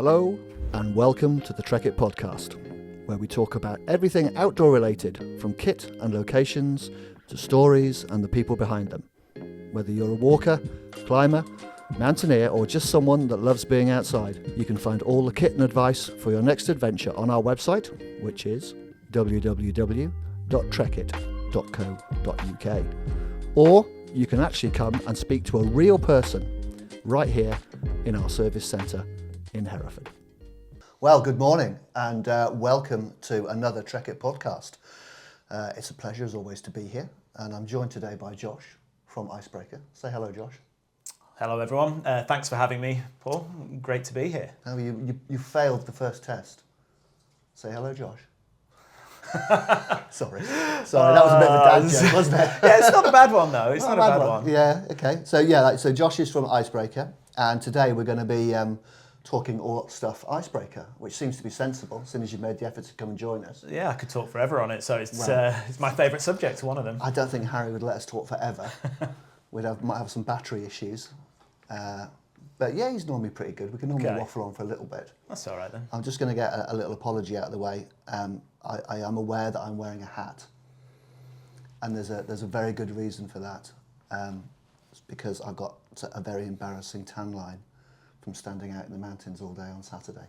Hello and welcome to the Trekitt Podcast, where we talk about everything outdoor related, from kit and locations to stories and the people behind them. Whether you're a walker, climber, mountaineer or just someone that loves being outside, you can find all the kit and advice for your next adventure on our website, which is www.trekitt.co.uk. Or you can actually come and speak to a real person right here in our service centre in Hereford. Well, good morning and welcome to another Trekitt Podcast. It's a pleasure as always to be here, and I'm joined today by Josh from Icebreaker. Say hello, Josh. Hello everyone, thanks for having me, Paul. Great to be here. Oh, you failed the first test. Say hello, Josh. Sorry, that was a bit of a dad joke, wasn't it? Yeah, it's not a bad one though. It's not a bad one. Yeah, okay. So Josh is from Icebreaker, and today we're going to be talking all stuff Icebreaker, which seems to be sensible, as soon as you've made the effort to come and join us. Yeah, I could talk forever on it, so it's my favourite subject, one of them. I don't think Harry would let us talk forever. Might have some battery issues. But yeah, he's normally pretty good. We can normally waffle on for a little bit. That's all right then. I'm just going to get a little apology out of the way. I am aware that I'm wearing a hat, and there's a very good reason for that. It's because I got a very embarrassing tan line from standing out in the mountains all day on Saturday.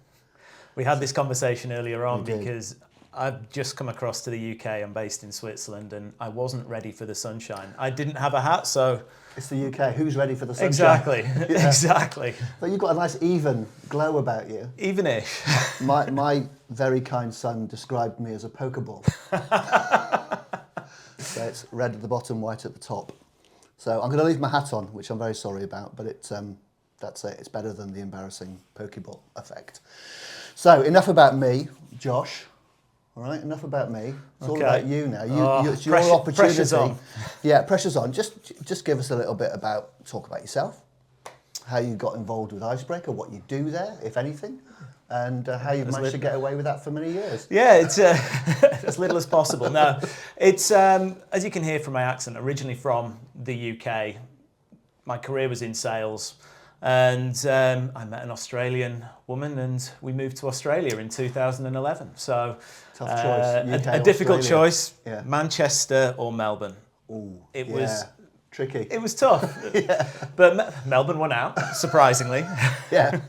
We had this conversation earlier on because I've just come across to the UK. I'm based in Switzerland, and I wasn't ready for the sunshine. I didn't have a hat, so... It's the UK. Who's ready for the sunshine? Exactly, Yeah. Exactly. But you've got a nice even glow about you. Even-ish. My very kind son described me as a Pokeball. So it's red at the bottom, white at the top. So I'm going to leave my hat on, which I'm very sorry about, but that's it. It's better than the embarrassing Pokeball effect. So enough about me, Josh. All right, enough about me. It's all about you now. It's your opportunity. Pressure's on. Yeah, pressure's on. Just give us a little bit talk about yourself, how you got involved with Icebreaker, what you do there, if anything, and how you've managed to get away with that for many years. Yeah, it's as little as possible. No, it's, as you can hear from my accent, originally from the UK. My career was in sales. And I met an Australian woman, and we moved to Australia in 2011. So tough choice. UK, a difficult Australia. Choice, yeah. Manchester or Melbourne. Ooh, it was tricky. It was tough, Yeah. But Melbourne won out, surprisingly. Yeah.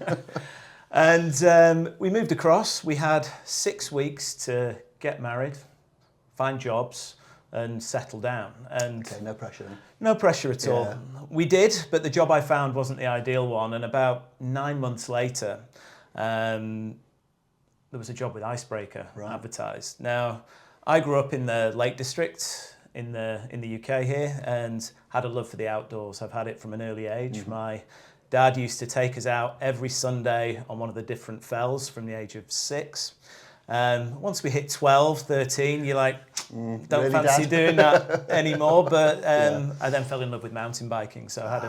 And we moved across. We had 6 weeks to get married, find jobs, and settle down. And no pressure then. No pressure at all. We did, but the job I found wasn't the ideal one. And about 9 months later, there was a job with Icebreaker advertised. Now, I grew up in the Lake District in the UK here, and had a love for the outdoors. I've had it from an early age. Mm-hmm. My dad used to take us out every Sunday on one of the different fells from the age of 6. Once we hit 12, 13, you're like, don't really, fancy Dad? doing that anymore. But I then fell in love with mountain biking. So I had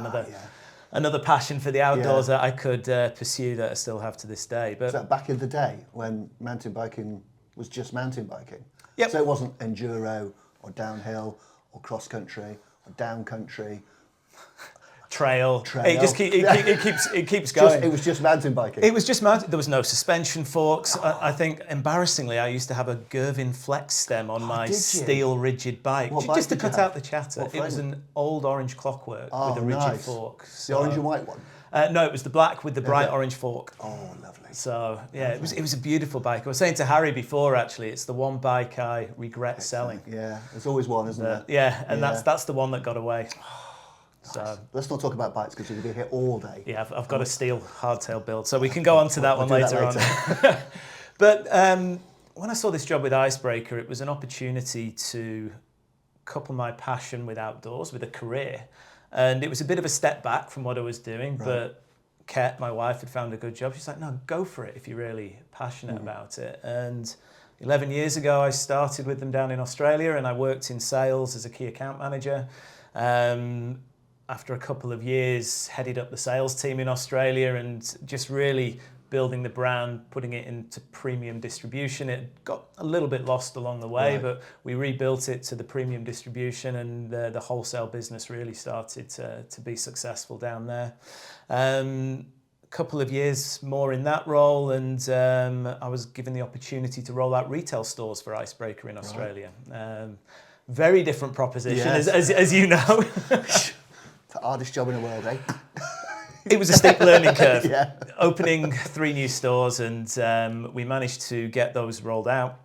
another passion for the outdoors that I could pursue that I still have to this day. But was that back in the day when mountain biking was just mountain biking? Yep. So it wasn't enduro or downhill or cross country or down country. Trail. It keeps going. It was just mountain biking. It was just mountain. There was no suspension forks. I think, embarrassingly, I used to have a Gervin Flex stem on my steel rigid bike, just to cut out the chatter. It was an old orange Clockwork with a rigid fork. The orange and white one? No, it was the black with the bright orange fork. Oh, lovely. So yeah, it was a beautiful bike. I was saying to Harry before, actually, it's the one bike I regret selling. Yeah, there's always one, isn't there? Yeah, and that's the one that got away. So let's not talk about bikes because you'll be here all day. Yeah, I've got a steel hardtail build, so we can go on to that one later on. But when I saw this job with Icebreaker, it was an opportunity to couple my passion with outdoors with a career. And it was a bit of a step back from what I was doing, but Kat, my wife, had found a good job. She's like, no, go for it if you're really passionate about it. And 11 years ago, I started with them down in Australia, and I worked in sales as a key account manager. After a couple of years, headed up the sales team in Australia and just really building the brand, putting it into premium distribution. It got a little bit lost along the way, but we rebuilt it to the premium distribution, and the wholesale business really started to be successful down there. couple of years more in that role, and I was given the opportunity to roll out retail stores for Icebreaker in Australia. Very different proposition, as you know. The hardest job in the world, eh? It was a steep learning curve. Opening 3 new stores, and we managed to get those rolled out.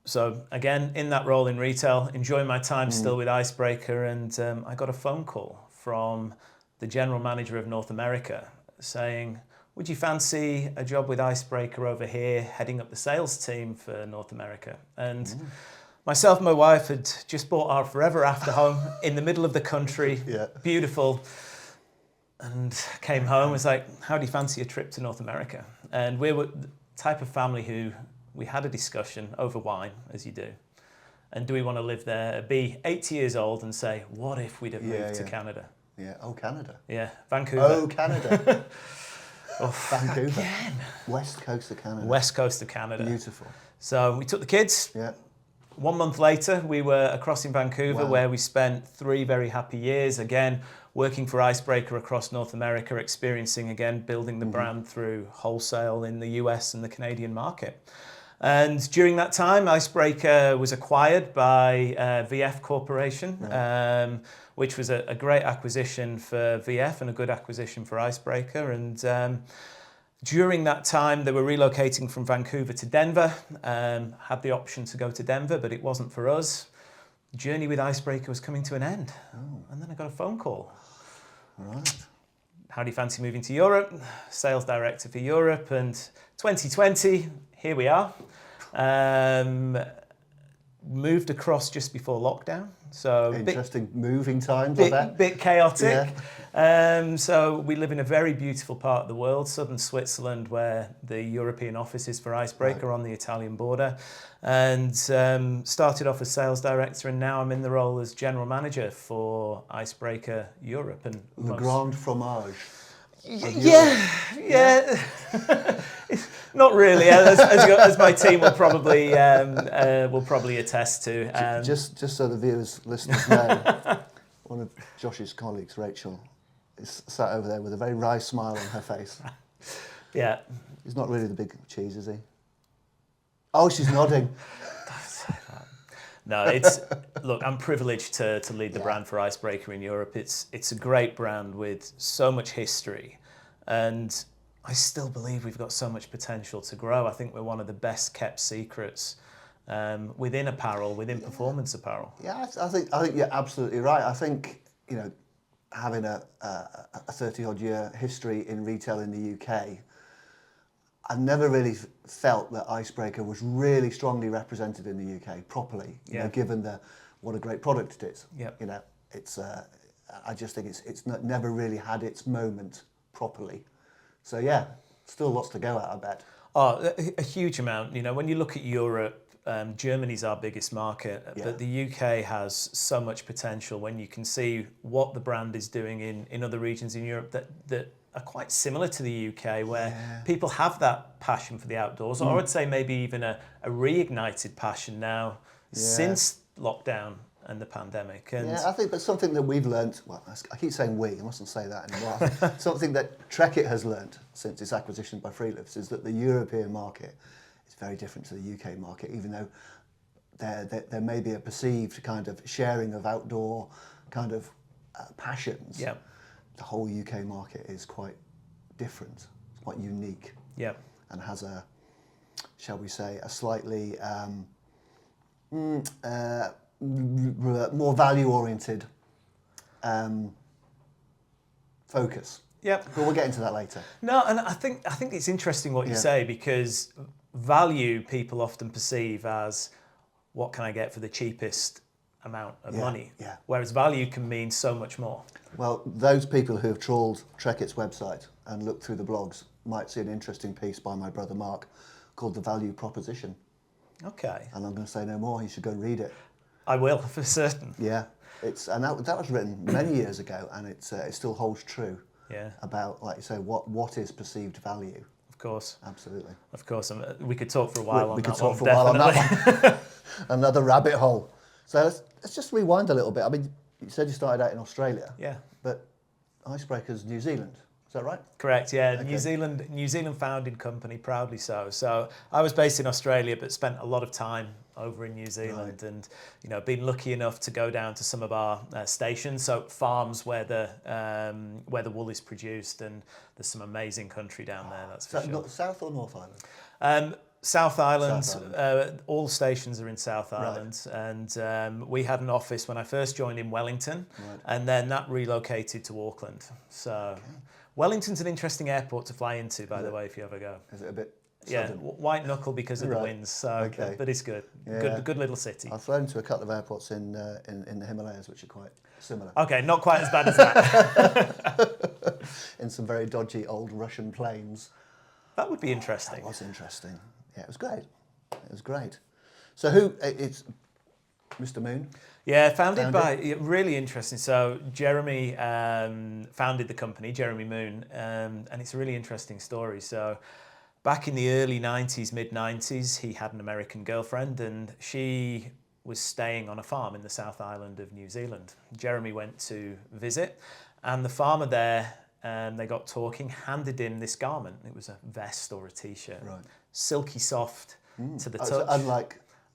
So again, in that role in retail, enjoying my time still with Icebreaker, and I got a phone call from the general manager of North America saying, would you fancy a job with Icebreaker over here, heading up the sales team for North America? And myself and my wife had just bought our forever after home in the middle of the country, beautiful, and came home. Was like, how do you fancy a trip to North America? And we were the type of family who we had a discussion over wine, as you do. And do we want to live there, be 80 years old and say, what if we'd have moved to Canada? Yeah, oh, Canada. Yeah, Vancouver. Oh, Canada. Vancouver. Again. West coast of Canada. West coast of Canada. Beautiful. So we took the kids. Yeah. 1 month later, we were across in Vancouver, where we spent 3 very happy years, again, working for Icebreaker across North America, experiencing, again, building the brand through wholesale in the US and the Canadian market. And during that time, Icebreaker was acquired by VF Corporation, which was a great acquisition for VF and a good acquisition for Icebreaker. And during that time, they were relocating from Vancouver to Denver, had the option to go to Denver, but it wasn't for us. The journey with Icebreaker was coming to an end. And then I got a phone call. Right. How do you fancy moving to Europe? Sales director for Europe. And 2020, here we are. Moved across just before lockdown. So interesting moving times, I bet. Bit chaotic. So we live in a very beautiful part of the world, southern Switzerland, where the European office is for Icebreaker on the Italian border. And started off as sales director, and now I'm in the role as general manager for Icebreaker Europe. And Le Grand Fromage. Yeah. Not really, as my team will probably attest to. Just so the viewers, listeners know, one of Josh's colleagues, Rachel, is sat over there with a very wry smile on her face. Yeah. He's not really the big cheese, is he? Oh, she's nodding. No, look, I'm privileged to lead the brand for Icebreaker in Europe. It's a great brand with so much history, and I still believe we've got so much potential to grow. I think we're one of the best kept secrets within apparel, within performance apparel. Yeah, I think you're absolutely right. I think, having a 30-odd year history in retail in the UK, I've never really felt that Icebreaker was really strongly represented in the UK properly. Given what a great product it is. It's I just think it's never really had its moment properly. So still lots to go at, I bet. Oh, a huge amount. When you look at Europe, Germany's our biggest market, but the UK has so much potential when you can see what the brand is doing in other regions in Europe that are quite similar to the UK, where people have that passion for the outdoors, or I would say maybe even a reignited passion now since lockdown and the pandemic. And I think that's something that we've learnt. Well, I keep saying we, I mustn't say that anymore. Something that Trekitt has learnt since its acquisition by Freelifts is that the European market is very different to the UK market, even though there may be a perceived kind of sharing of outdoor kind of passions. Yeah. The whole UK market is quite different, it's quite unique. Yeah. And has a, shall we say, a slightly more value-oriented focus. Yeah. But we'll get into that later. No, and I think it's interesting what you say, because value people often perceive as what can I get for the cheapest amount of money, whereas value can mean so much more. Well, those people who have trawled Trekitt's website and looked through the blogs might see an interesting piece by my brother Mark called The Value Proposition. Okay. And I'm going to say no more, you should go and read it. I will, for certain. Yeah, that was written many years ago, and it still holds true. Yeah. About, like you say, what is perceived value. Of course. Absolutely. Of course, we could talk for a while on that one. We could talk for a while on that one. Another rabbit hole. So let's just rewind a little bit. I mean, you said you started out in Australia. Yeah. But Icebreaker's New Zealand. Is that right? Correct, yeah. Okay. New Zealand founded company, proudly so. So I was based in Australia, but spent a lot of time over in New Zealand, and been lucky enough to go down to some of our stations, so farms where the wool is produced, and there's some amazing country down there. That's for sure. South or North Island? South Island. All the stations are in South Island, and we had an office when I first joined in Wellington, and then that relocated to Auckland. So. Okay. Wellington's an interesting airport to fly into, by the way, if you ever go. Is it a bit sudden? Yeah, white knuckle because of the winds, so, but it's good. Yeah. Good little city. I've flown to a couple of airports in the Himalayas, which are quite similar. Okay, not quite as bad as that. In some very dodgy old Russian planes. That would be interesting. That was interesting. Yeah, it was great. It was great. So it's Mr. Moon? Yeah, founded by, really interesting. So Jeremy founded the company, Jeremy Moon, and it's a really interesting story. So back in the early 90s, mid-90s, he had an American girlfriend, and she was staying on a farm in the South Island of New Zealand. Jeremy went to visit, and the farmer there, they got talking, handed him this garment. It was a vest or a T-shirt. Right. Silky soft to the touch. So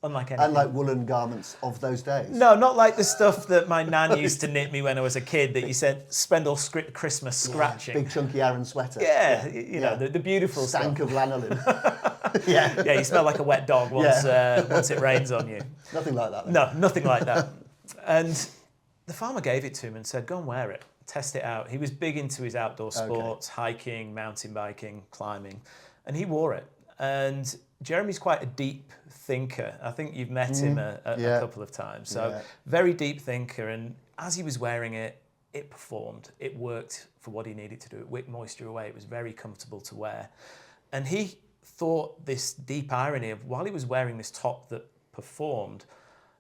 Unlike anything. Unlike woolen garments of those days. No, not like the stuff that my nan used to knit me when I was a kid that you spend all Christmas scratching. Big chunky Aran sweater. Yeah, you know, the beautiful stank stuff. of lanolin. Yeah, you smell like a wet dog once it rains on you. Nothing like that. Then. No, nothing like that. And the farmer gave it to him and said, go and wear it, test it out. He was big into his outdoor sports, hiking, mountain biking, climbing, and he wore it. And Jeremy's quite a deep thinker. I think you've met him a couple of times. So very deep thinker. And as he was wearing it, it performed. It worked for what he needed to do. It wicked moisture away. It was very comfortable to wear. And he thought this deep irony of while he was wearing this top that performed,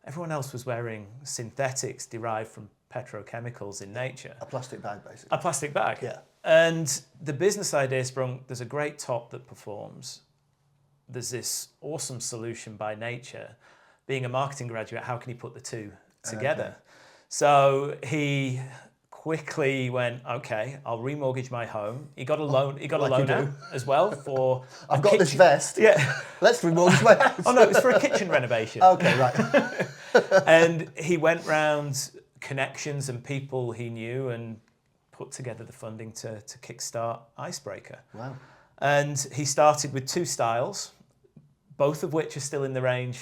everyone else was wearing synthetics derived from petrochemicals in nature. A plastic bag, basically. A plastic bag. Yeah. And the business idea sprung, there's a great top that performs. There's this awesome solution by nature. Being a marketing graduate, how can he put the two together? Okay. So he quickly went, okay, I'll remortgage my home. He got a loan. He got a loan out as well for. I've got this vest. Yeah. Let's remortgage my house. Oh no, it was for a kitchen renovation. Okay, right. And he went round connections and people he knew and put together the funding to kickstart Icebreaker. Wow. And he started with 2 styles, both of which are still in the range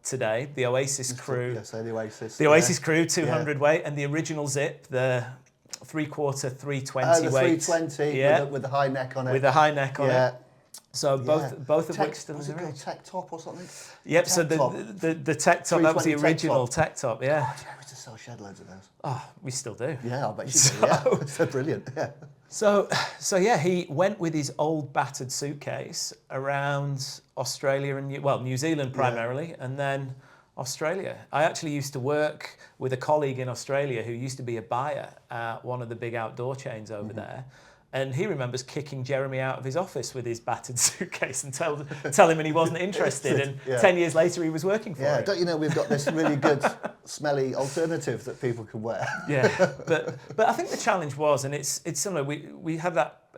today. The Oasis Crew. Yeah, so the Oasis. The Oasis Crew, 200 weight, and the original Zip, the 3/4 320 the weight. 320 with the high neck on it. With the high neck on it. So both of which still in was the it called range. Tech Top or something? Yep, so the Tech Top, that was the original Tech Top, yeah. God, you used to sell shed loads of those. Oh, we still do. Yeah, I bet you do, yeah. So brilliant, yeah. So yeah, he went with his old battered suitcase around Australia and New Zealand primarily, and then Australia. I actually used to work with a colleague in Australia who used to be a buyer at one of the big outdoor chains over there. And he remembers kicking Jeremy out of his office with his battered suitcase and telling him he wasn't interested. And 10 years later, he was working for it. Yeah, don't you know we've got this really good, smelly alternative that people can wear? Yeah, but I think the challenge was, and it's similar. We had that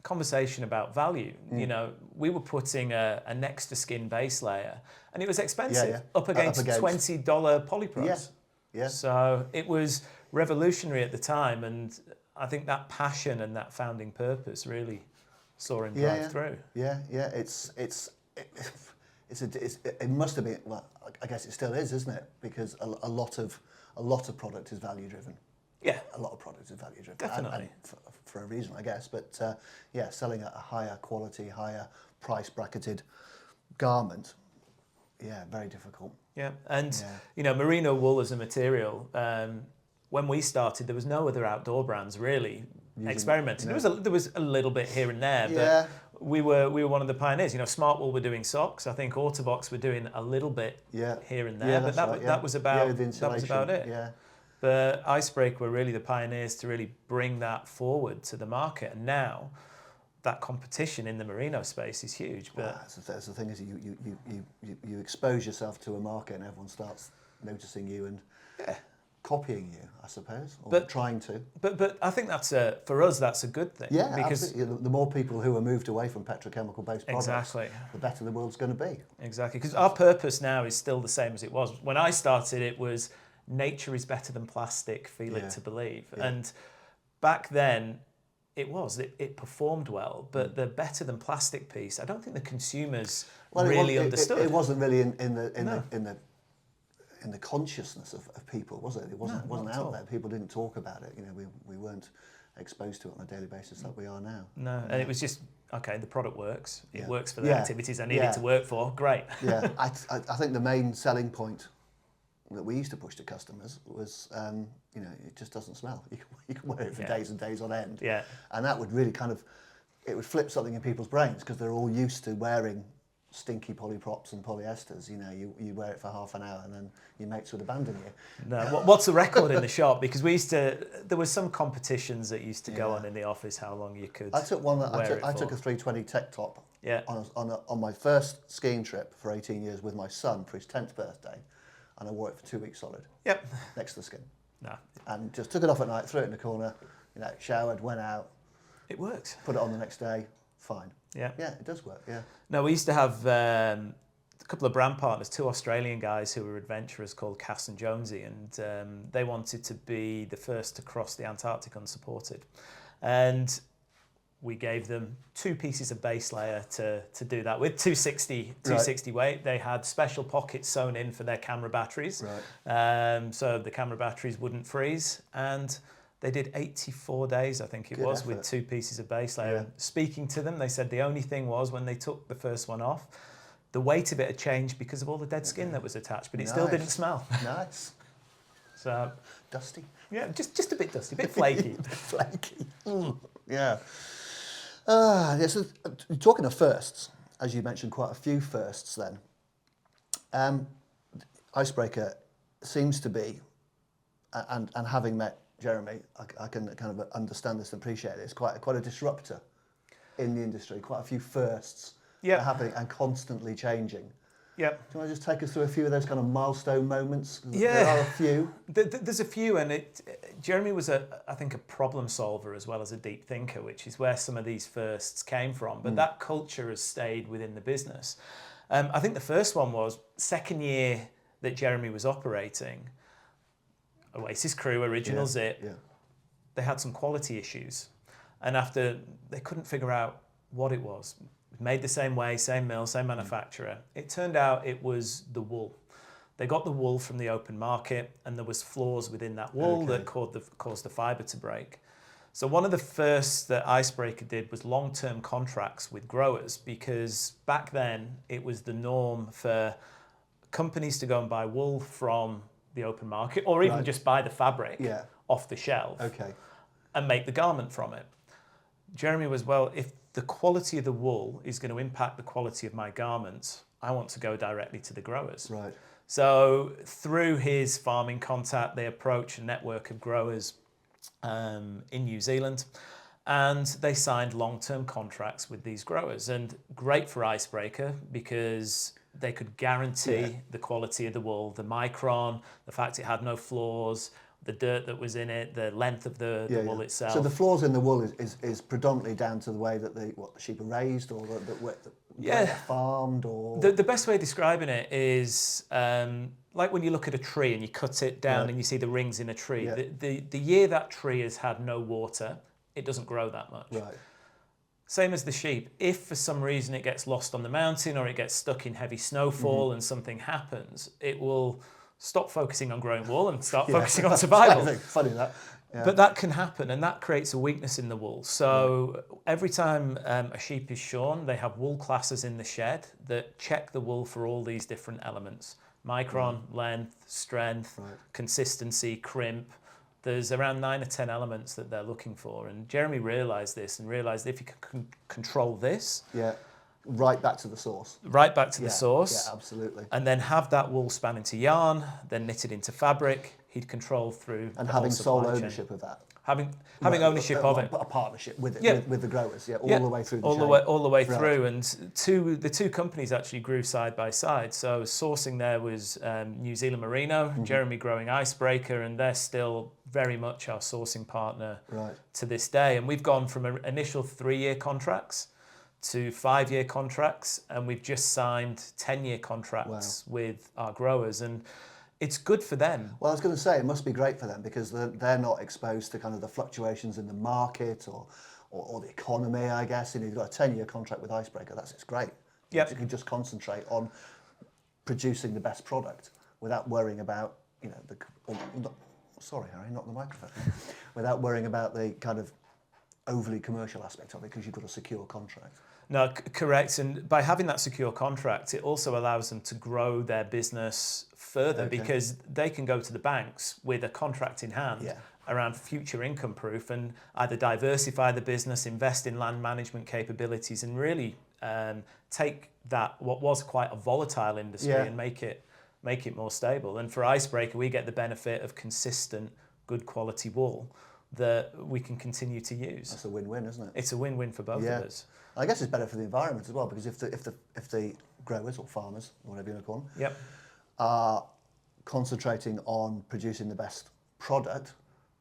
conversation about value. You know, we were putting a next to skin base layer, and it was expensive, up against $20 polypros. Yeah. So it was revolutionary at the time, and I think that passion and that founding purpose really saw him drive through. Yeah. It must have been. Well, I guess it still is, isn't it? Because a lot of product is value driven. Yeah, a lot of product is value driven. Definitely, and for a reason, I guess. But selling a higher quality, higher price bracketed garment. Yeah, very difficult. Yeah, and you know, merino wool as a material. When we started, there was no other outdoor brands really experimenting. There was a little bit here and there, but we were one of the pioneers. You know, Smart Wool were doing socks. I think Autobox were doing a little bit here and there, but that was about it. Yeah. But Icebreaker were really the pioneers to really bring that forward to the market, and now that competition in the merino space is huge. But that's the thing, is you expose yourself to a market and everyone starts noticing you, and copying you, I suppose, or But- trying to. But I think for us that's a good thing. Yeah, because absolutely. The more people who are moved away from petrochemical-based products, Exactly. the better the world's going to be. Exactly, because our purpose now is still the same as it was. When I started, it was nature is better than plastic, feel it to believe. Yeah. And back then, it performed well, but the better than plastic piece, I don't think the consumers really understood. It wasn't really in the consciousness of people, was it? It wasn't not at out all. there. People didn't talk about it. You know, we weren't exposed to it on a daily basis like we are now. No, and it was just, okay, the product works. It Yeah. works for the Yeah. activities I need Yeah. it to work for. Great. Yeah, I think the main selling point that we used to push to customers was, you know, it just doesn't smell. You can wear it for days and days on end. Yeah. And that would really it would flip something in people's brains because they're all used to wearing stinky polyprops and polyesters. You know, you wear it for half an hour and then your mates would abandon you. No, what's the record in the shop? Because there were some competitions that used to go on in the office, how long you could I took one. I took for. a 320 Tech Top Yeah. on my first skiing trip for 18 years with my son for his 10th birthday, and I wore it for 2 weeks solid. Yep. Next to the skin. No, And just took it off at night, threw it in the corner, you know, showered, went out, it works. put it on the next day, fine. Yeah. Yeah, it does work, yeah. No, we used to have a couple of brand partners, 2 Australian guys who were adventurers called Cass and Jonesy, and they wanted to be the first to cross the Antarctic unsupported. And we gave them 2 pieces of base layer to do that with, 260 weight. They had special pockets sewn in for their camera batteries, so the camera batteries wouldn't freeze. And they did 84 days, I think it Good was, effort. with 2 pieces of base layer. Yeah. Speaking to them, they said the only thing was when they took the first one off, the weight of it had changed because of all the dead skin that was attached, but it still didn't smell. Nice. So, Dusty. yeah, just a bit dusty, a bit flaky. Flaky. Yeah. So talking of firsts, as you mentioned, quite a few firsts then. Icebreaker seems to be, and having met Jeremy, I can kind of understand this and appreciate it. It's quite a disruptor in the industry. Quite a few firsts are happening and constantly changing. Yeah. Do you want to just take us through a few of those kind of milestone moments? Yeah. There are a few. There's a few, and Jeremy was I think a problem solver as well as a deep thinker, which is where some of these firsts came from. But that culture has stayed within the business. I think the first one was second year that Jeremy was operating. Oasis Crew, original Zip. Yeah. They had some quality issues, and after they couldn't figure out what it was. Made the same way, same mill, same manufacturer. It turned out it was the wool. They got the wool from the open market, and there was flaws within that wool that caused the fibre to break. So one of the first that Icebreaker did was long-term contracts with growers, because back then it was the norm for companies to go and buy wool from the open market, or even just buy the fabric off the shelf and make the garment from it. Jeremy was, well, if the quality of the wool is going to impact the quality of my garments, I want to go directly to the growers. Right. So through his farming contact, they approached a network of growers in New Zealand, and they signed long-term contracts with these growers. And great for Icebreaker because they could guarantee the quality of the wool, the micron, the fact it had no flaws, the dirt that was in it, the length of the wool itself. So the flaws in the wool is predominantly down to the way that the sheep are raised, or the way they're farmed, or the best way of describing it is like when you look at a tree and you cut it down and you see the rings in a tree. The year that tree has had no water, it doesn't grow that much. Right. Same as the sheep. If for some reason it gets lost on the mountain or it gets stuck in heavy snowfall and something happens, it will stop focusing on growing wool and start focusing on survival. Funny that. Yeah. But that can happen, and that creates a weakness in the wool. So every time a sheep is shorn, they have wool classes in the shed that check the wool for all these different elements. Micron, length, strength, consistency, crimp. There's around 9 or 10 elements that they're looking for. And Jeremy realised this and realised if you can control this... Yeah. Right back to the source. Right back to the source. Yeah, absolutely. And then have that wool span into yarn, then knit it into fabric. He'd control through and the having whole supply sole chain. ownership of that. having ownership of it. A partnership with it, with the growers, the way through the chain. All the way Right. through. And the two companies actually grew side by side. So sourcing there was New Zealand Merino, Jeremy growing Icebreaker, and they're still very much our sourcing partner to this day. And we've gone from initial 3-year contracts to 5-year contracts, and we've just signed 10-year contracts with our growers, and it's good for them. Well, I was going to say, it must be great for them because they're not exposed to kind of the fluctuations in the market or the economy, I guess. You've got a 10-year contract with Icebreaker, it's great. Yep. You can just concentrate on producing the best product without worrying about, sorry, Harry, not the microphone. Without worrying about the kind of overly commercial aspect of it because you've got a secure contract. No, correct. And by having that secure contract, it also allows them to grow their business further because they can go to the banks with a contract in hand around future income proof and either diversify the business, invest in land management capabilities, and really take that what was quite a volatile industry and make it more stable. And for Icebreaker, we get the benefit of consistent, good quality wool that we can continue to use. That's a win-win, isn't it? It's a win-win for both of us. I guess it's better for the environment as well because if the growers or farmers, or whatever you want to call them, are concentrating on producing the best product,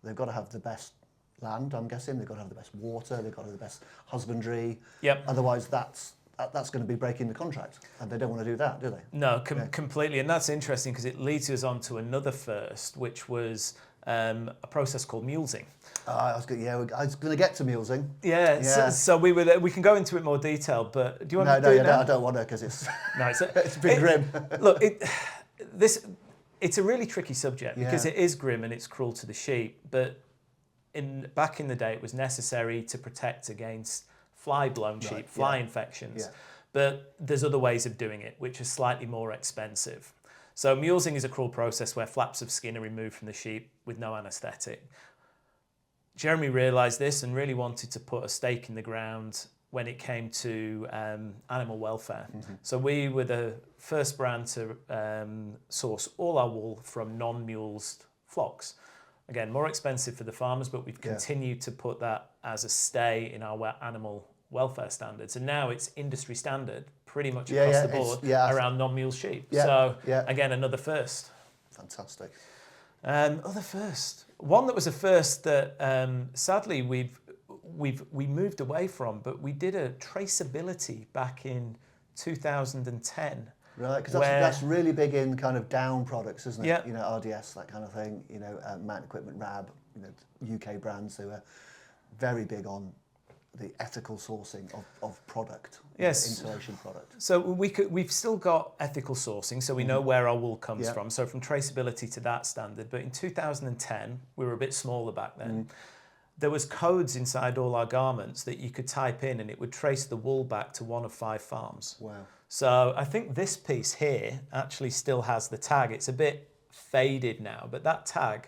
they've got to have the best land, I'm guessing. They've got to have the best water. They've got to have the best husbandry. Otherwise, that's going to be breaking the contract, and they don't want to do that, do they? No, completely. And that's interesting because it leads us on to another first, which was a process called mulesing. I was going to get to mulesing. So we can go into it more detail, but do you want to do it now? I don't want to because it's it's a bit grim. Look, it's a really tricky subject because it is grim and it's cruel to the sheep, but back in the day it was necessary to protect against fly-blown sheep, fly infections. But there's other ways of doing it, which are slightly more expensive. So mulesing is a cruel process where flaps of skin are removed from the sheep with no anaesthetic. Jeremy realised this and really wanted to put a stake in the ground when it came to animal welfare. So we were the first brand to source all our wool from non-mulesed flocks. Again, more expensive for the farmers, but we've continued to put that as a stay in our animal welfare standards. And now it's industry standard pretty much across the board around non-mule sheep. Again, another first. Fantastic. Other first. One that was a first that sadly we moved away from, but we did a traceability back in 2010. Right, because that's really big in kind of down products, isn't it? Yeah. RDS, that kind of thing. Mountain Equipment, RAB, UK brands who are very big on the ethical sourcing of product, insulation product. So we've still got ethical sourcing, so we know where our wool comes from. So from traceability to that standard. But in 2010, we were a bit smaller back then. There was codes inside all our garments that you could type in, and it would trace the wool back to one of 5 farms. Wow. So I think this piece here actually still has the tag. It's a bit faded now, but that tag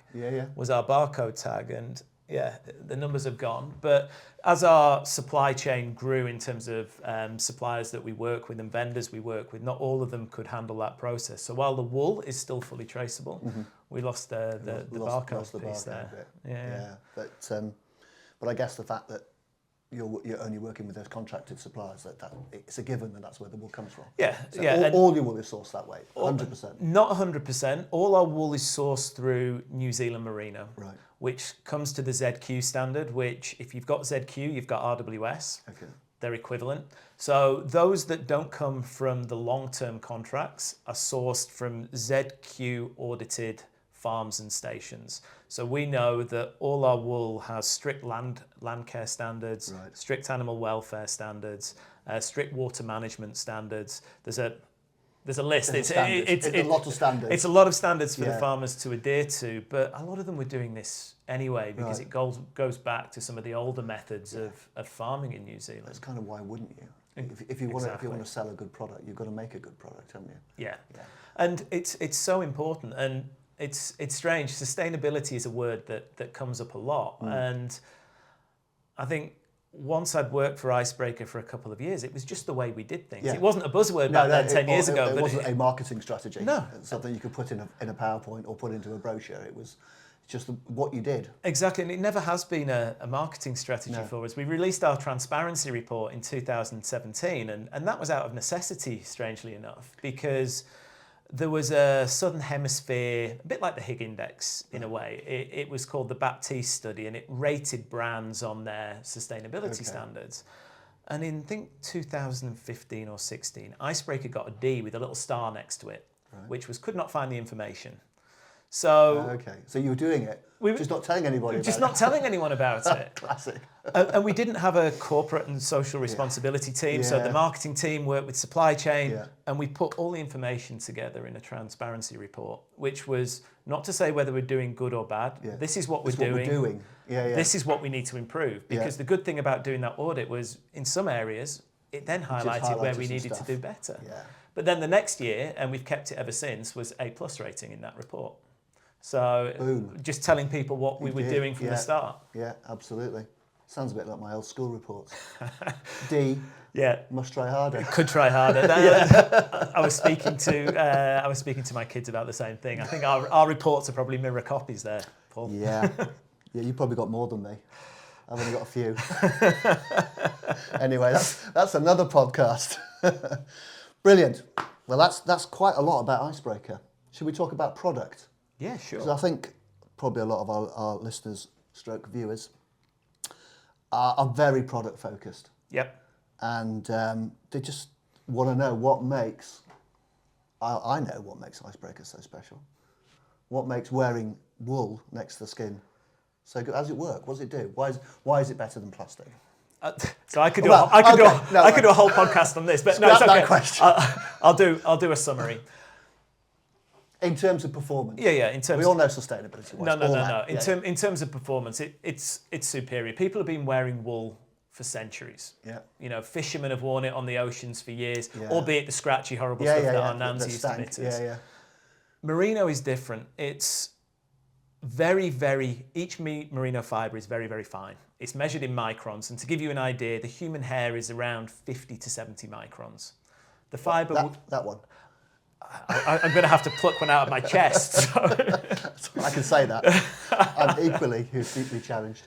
was our barcode tag, and the numbers have gone. But as our supply chain grew in terms of suppliers that we work with and vendors we work with, not all of them could handle that process. So while the wool is still fully traceable, we lost the barcode piece there. But I guess the fact that you're only working with those contracted suppliers, that it's a given that that's where the wool comes from. All your wool is sourced that way, 100%. Not 100%. All our wool is sourced through New Zealand Merino, which comes to the ZQ standard, which if you've got ZQ, you've got RWS. They're equivalent. So those that don't come from the long-term contracts are sourced from ZQ audited farms and stations. So we know that all our wool has strict land care standards, strict animal welfare standards, strict water management standards. There's a list. It's a lot of standards. It's a lot of standards for the farmers to adhere to, but a lot of them were doing this anyway because it goes back to some of the older methods of farming in New Zealand. That's kind of why wouldn't you? If you want to sell a good product, you've got to make a good product, haven't you? And it's so important. And it's strange. Sustainability is a word that comes up a lot. And I think once I'd worked for Icebreaker for a couple of years, it was just the way we did things. It wasn't a buzzword back then 10 years ago. It wasn't a marketing strategy. No. It's something you could put in a PowerPoint or put into a brochure. It was just what you did. Exactly, and it never has been a marketing strategy for us. We released our transparency report in 2017, and that was out of necessity, strangely enough, because there was a Southern Hemisphere, a bit like the Higg Index in a way. It was called the Baptiste study, and it rated brands on their sustainability standards. And in, I think, 2015 or 16, Icebreaker got a D with a little star next to it, which was could not find the information. So so you were doing it, just not telling anybody about it. Just not telling anyone about it. Classic. And we didn't have a corporate and social responsibility team, so the marketing team worked with supply chain, and we put all the information together in a transparency report, which was not to say whether we're doing good or bad. This is what we're doing. This is what we need to improve. Because the good thing about doing that audit was, in some areas, it then highlighted where we needed to do better. But then the next year, and we've kept it ever since, was A+ rating in that report. So just telling people what we were doing from the start. Yeah, absolutely. Sounds a bit like my old school reports. D. Must try harder. Could try harder. I was speaking to my kids about the same thing. I think our reports are probably mirror copies there, Paul. Yeah, you probably got more than me. I've only got a few. Anyway, that's another podcast. Brilliant. Well, that's quite a lot about Icebreaker. Should we talk about product? Yeah, sure. Because I think probably a lot of our listeners, stroke viewers, are very product focused. Yep. And they just want to know what makes, I know what makes Icebreaker so special. What makes wearing wool next to the skin so good? How does it work? What does it do? Why is it better than plastic? So I could do a whole podcast on this, but no, it's okay. That question. I'll do a summary. In terms of performance, we all know sustainability. No. In terms of performance, it's superior. People have been wearing wool for centuries. You know, fishermen have worn it on the oceans for years, albeit the scratchy, horrible stuff that our nans used to knit us. Merino is different. It's each merino fibre is very, very fine. It's measured in microns, and to give you an idea, the human hair is around 50 to 70 microns. The fibre... That one. I'm going to have to pluck one out of my chest. So. I can say that. I'm equally deeply challenged.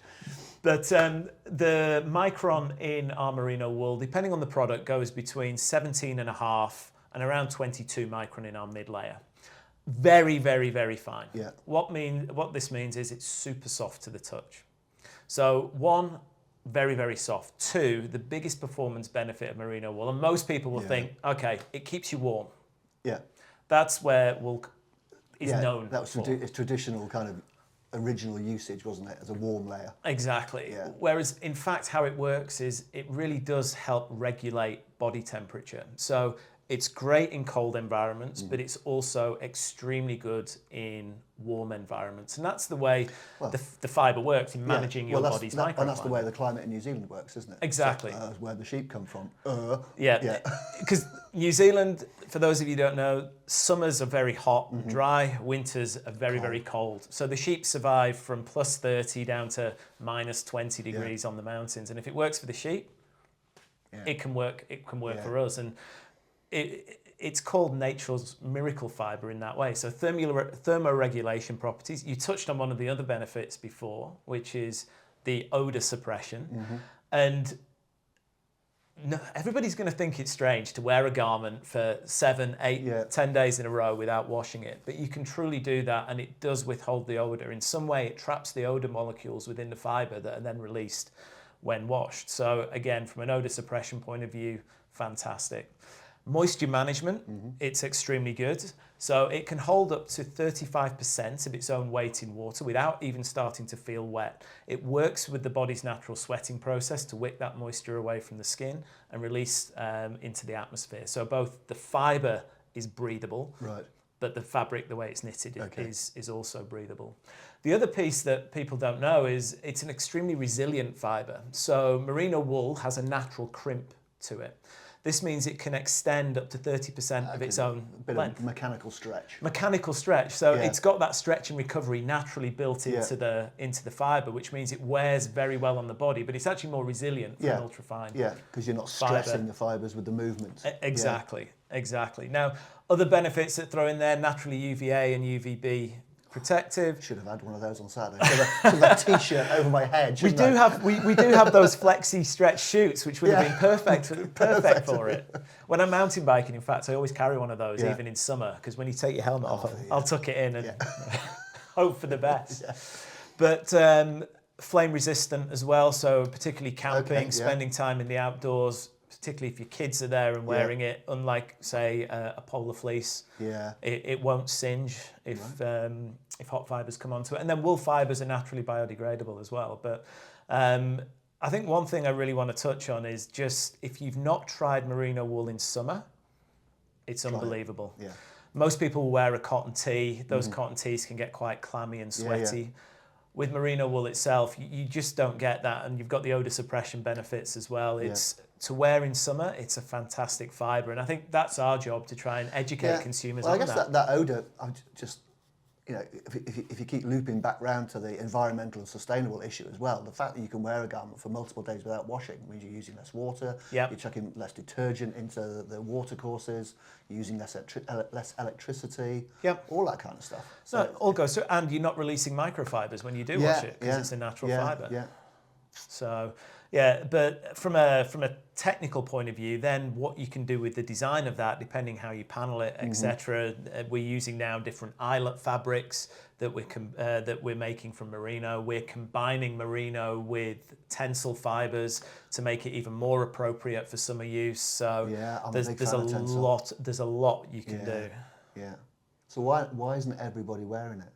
But the micron in our merino wool, depending on the product, goes between 17.5 and around 22 micron in our mid layer. Very, very, very fine. What this means is it's super soft to the touch. So one, very, very soft. Two, the biggest performance benefit of merino wool, and most people will think, okay, it keeps you warm. That's where wool is known. That was its traditional kind of original usage, wasn't it, as a warm layer? Exactly. Whereas, in fact, how it works is it really does help regulate body temperature. So it's great in cold environments, but it's also extremely good in warm environments. And that's the way the fibre works in managing your body's microclimate. And that's the way the climate in New Zealand works, isn't it? Exactly. So, where the sheep come from. Because New Zealand, for those of you who don't know, summers are very hot and dry, winters are very, very cold. So the sheep survive from plus 30 down to minus 20 degrees on the mountains. And if it works for the sheep, it can work for us. And it's called nature's miracle fibre in that way. So thermoregulation properties. You touched on one of the other benefits before, which is the odour suppression. And everybody's going to think it's strange to wear a garment for 7, 8, 10 days in a row without washing it. But you can truly do that, and it does withhold the odour. In some way, it traps the odour molecules within the fibre that are then released when washed. So again, from an odour suppression point of view, fantastic. Moisture management, it's extremely good. So it can hold up to 35% of its own weight in water without even starting to feel wet. It works with the body's natural sweating process to wick that moisture away from the skin and release into the atmosphere. So both the fibre is breathable, but the fabric, the way it's knitted, is also breathable. The other piece that people don't know is it's an extremely resilient fibre. So merino wool has a natural crimp to it. This means it can extend up to 30% of its own length. Mechanical stretch. Mechanical stretch. So it's got that stretch and recovery naturally built into the fibre, which means it wears very well on the body, but it's actually more resilient for an ultrafine. Because you're not stressing the fibres with the movement. Exactly. Now, other benefits that throw in there, naturally UVA and UVB protective. Should have had one of those on Saturday. So that T-shirt over my head. We do have those flexi stretch shoots, which would have been perfect for it. When I'm mountain biking, in fact, I always carry one of those, even in summer, because when you take your helmet off, I'll tuck it in and hope for the best. But flame resistant as well, so particularly camping, spending time in the outdoors, particularly if your kids are there and wearing it, unlike, say, a polar fleece. It won't singe if hot fibres come onto it. And then wool fibres are naturally biodegradable as well. But I think one thing I really want to touch on is just, if you've not tried merino wool in summer, it's unbelievable. Most people will wear a cotton tee. Those cotton tees can get quite clammy and sweaty. With merino wool itself, you just don't get that, and you've got the odour suppression benefits as well. It's to wear in summer, it's a fantastic fibre, and I think that's our job, to try and educate consumers on that. I guess that odour, just, if you keep looping back round to the environmental and sustainable issue as well, the fact that you can wear a garment for multiple days without washing means you're using less water, you're chucking less detergent into the water courses, you're using less electricity, all that kind of stuff. So it all goes through, and you're not releasing microfibres when you do wash it, because it's a natural fibre. So, but from a technical point of view, then what you can do with the design of that, depending how you panel it, etc. We're using now different eyelet fabrics that we're making from merino. We're combining merino with tensile fibres to make it even more appropriate for summer use. So there's a lot you can do. So why isn't everybody wearing it?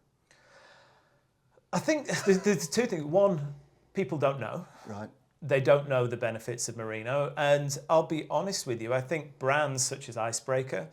I think there's two things. One, people don't know. Right. They don't know the benefits of merino. And I'll be honest with you, I think brands such as Icebreaker,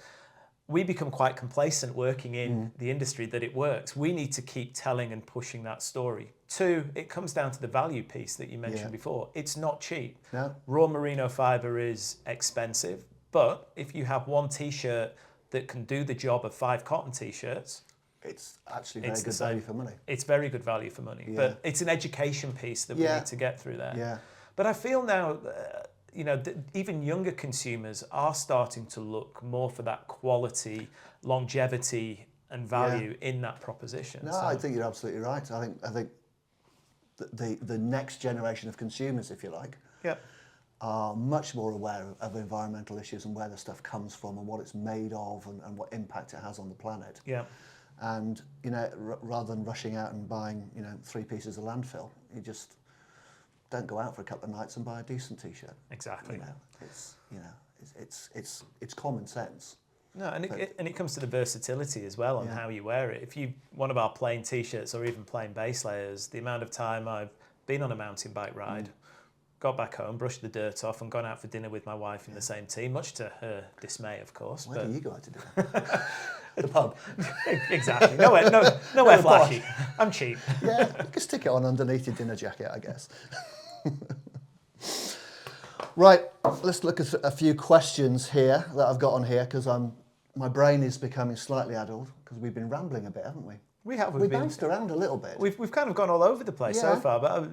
we become quite complacent working in the industry that it works. We need to keep telling and pushing that story. Two, it comes down to the value piece that you mentioned before. It's not cheap. No. Raw merino fibre is expensive, but if you have one T-shirt that can do the job of 5 cotton T-shirts, it's actually very good value for money. It's very good value for money, but it's an education piece that we need to get through there. But I feel now, even younger consumers are starting to look more for that quality, longevity, and value in that proposition. No, I think you're absolutely right. I think the next generation of consumers, if you like, are much more aware of environmental issues and where the stuff comes from and what it's made of and what impact it has on the planet. And rather than rushing out and buying 3 pieces of landfill, you just don't go out for a couple of nights and buy a decent T-shirt. Exactly. It's common sense. No, and it comes to the versatility as well on how you wear it. If one of our plain T-shirts or even plain base layers, the amount of time I've been on a mountain bike ride, got back home, brushed the dirt off, and gone out for dinner with my wife in the same tee, much to her dismay, of course. Where do you go out to dinner? The pub. Exactly. Nowhere flashy. I'm cheap. You can stick it on underneath your dinner jacket, I guess. Right, let's look at a few questions here that I've got on here, because my brain is becoming slightly addled because we've been rambling a bit, haven't we? We have. We bounced around a little bit. We've kind of gone all over the place so far, but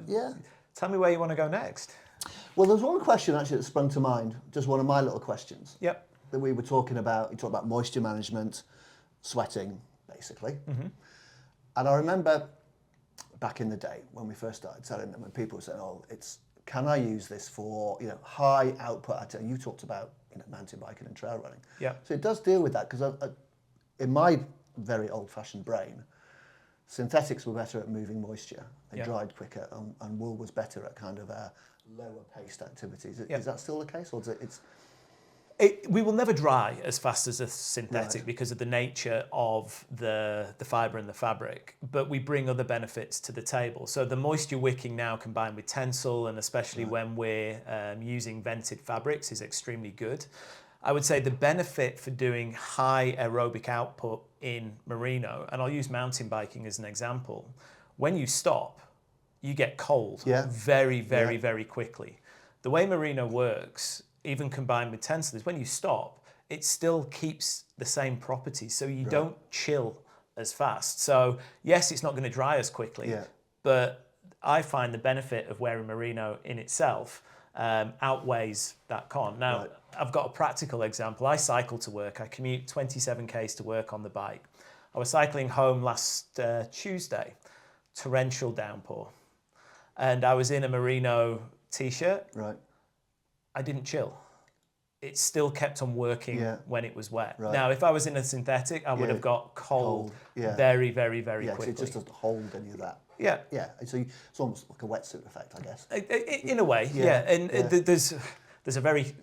tell me where you want to go next. Well, there's one question actually that sprung to mind, just one of my little questions. That we were talking about. You talked about moisture management, sweating, basically. And I remember back in the day when we first started selling them, and people were saying, can I use this for high output? You talked about mountain biking and trail running. So it does deal with that, because in my very old-fashioned brain, synthetics were better at moving moisture. They dried quicker, and wool was better at kind of lower-paced activities. Is that still the case, or is it? We will never dry as fast as a synthetic because of the nature of the fibre and the fabric, but we bring other benefits to the table. So the moisture wicking now combined with tensile, and especially when we're using vented fabrics, is extremely good. I would say the benefit for doing high aerobic output in merino, and I'll use mountain biking as an example, when you stop, you get cold very, very, very quickly. The way merino works, even combined with tensile, is when you stop, it still keeps the same properties, so you don't chill as fast. So yes, it's not going to dry as quickly, but I find the benefit of wearing merino in itself outweighs that con. Now, I've got a practical example. I cycle to work. I commute 27 k's to work on the bike. I was cycling home last Tuesday, torrential downpour, and I was in a merino t-shirt. Right. I didn't chill. It still kept on working when it was wet. Right. Now, if I was in a synthetic, I would have got cold very, very, very quickly. It just doesn't hold any of that. Yeah. Yeah. So it's almost like a wetsuit effect, I guess. In a way, yeah. And there's a very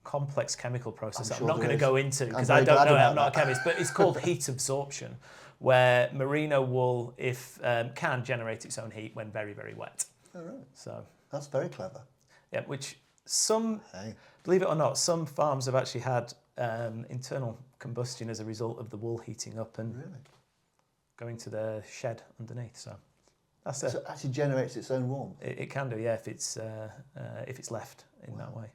complex chemical process that I'm not going to go into because I don't know. I'm not a chemist, but it's called heat absorption, where merino wool can generate its own heat when very, very wet. Oh, right. So that's very clever. Yeah, which believe it or not, some farms have actually had internal combustion as a result of the wool heating up and going to the shed underneath. So that's it actually generates its own warmth. It can do, yeah, if it's left in that way.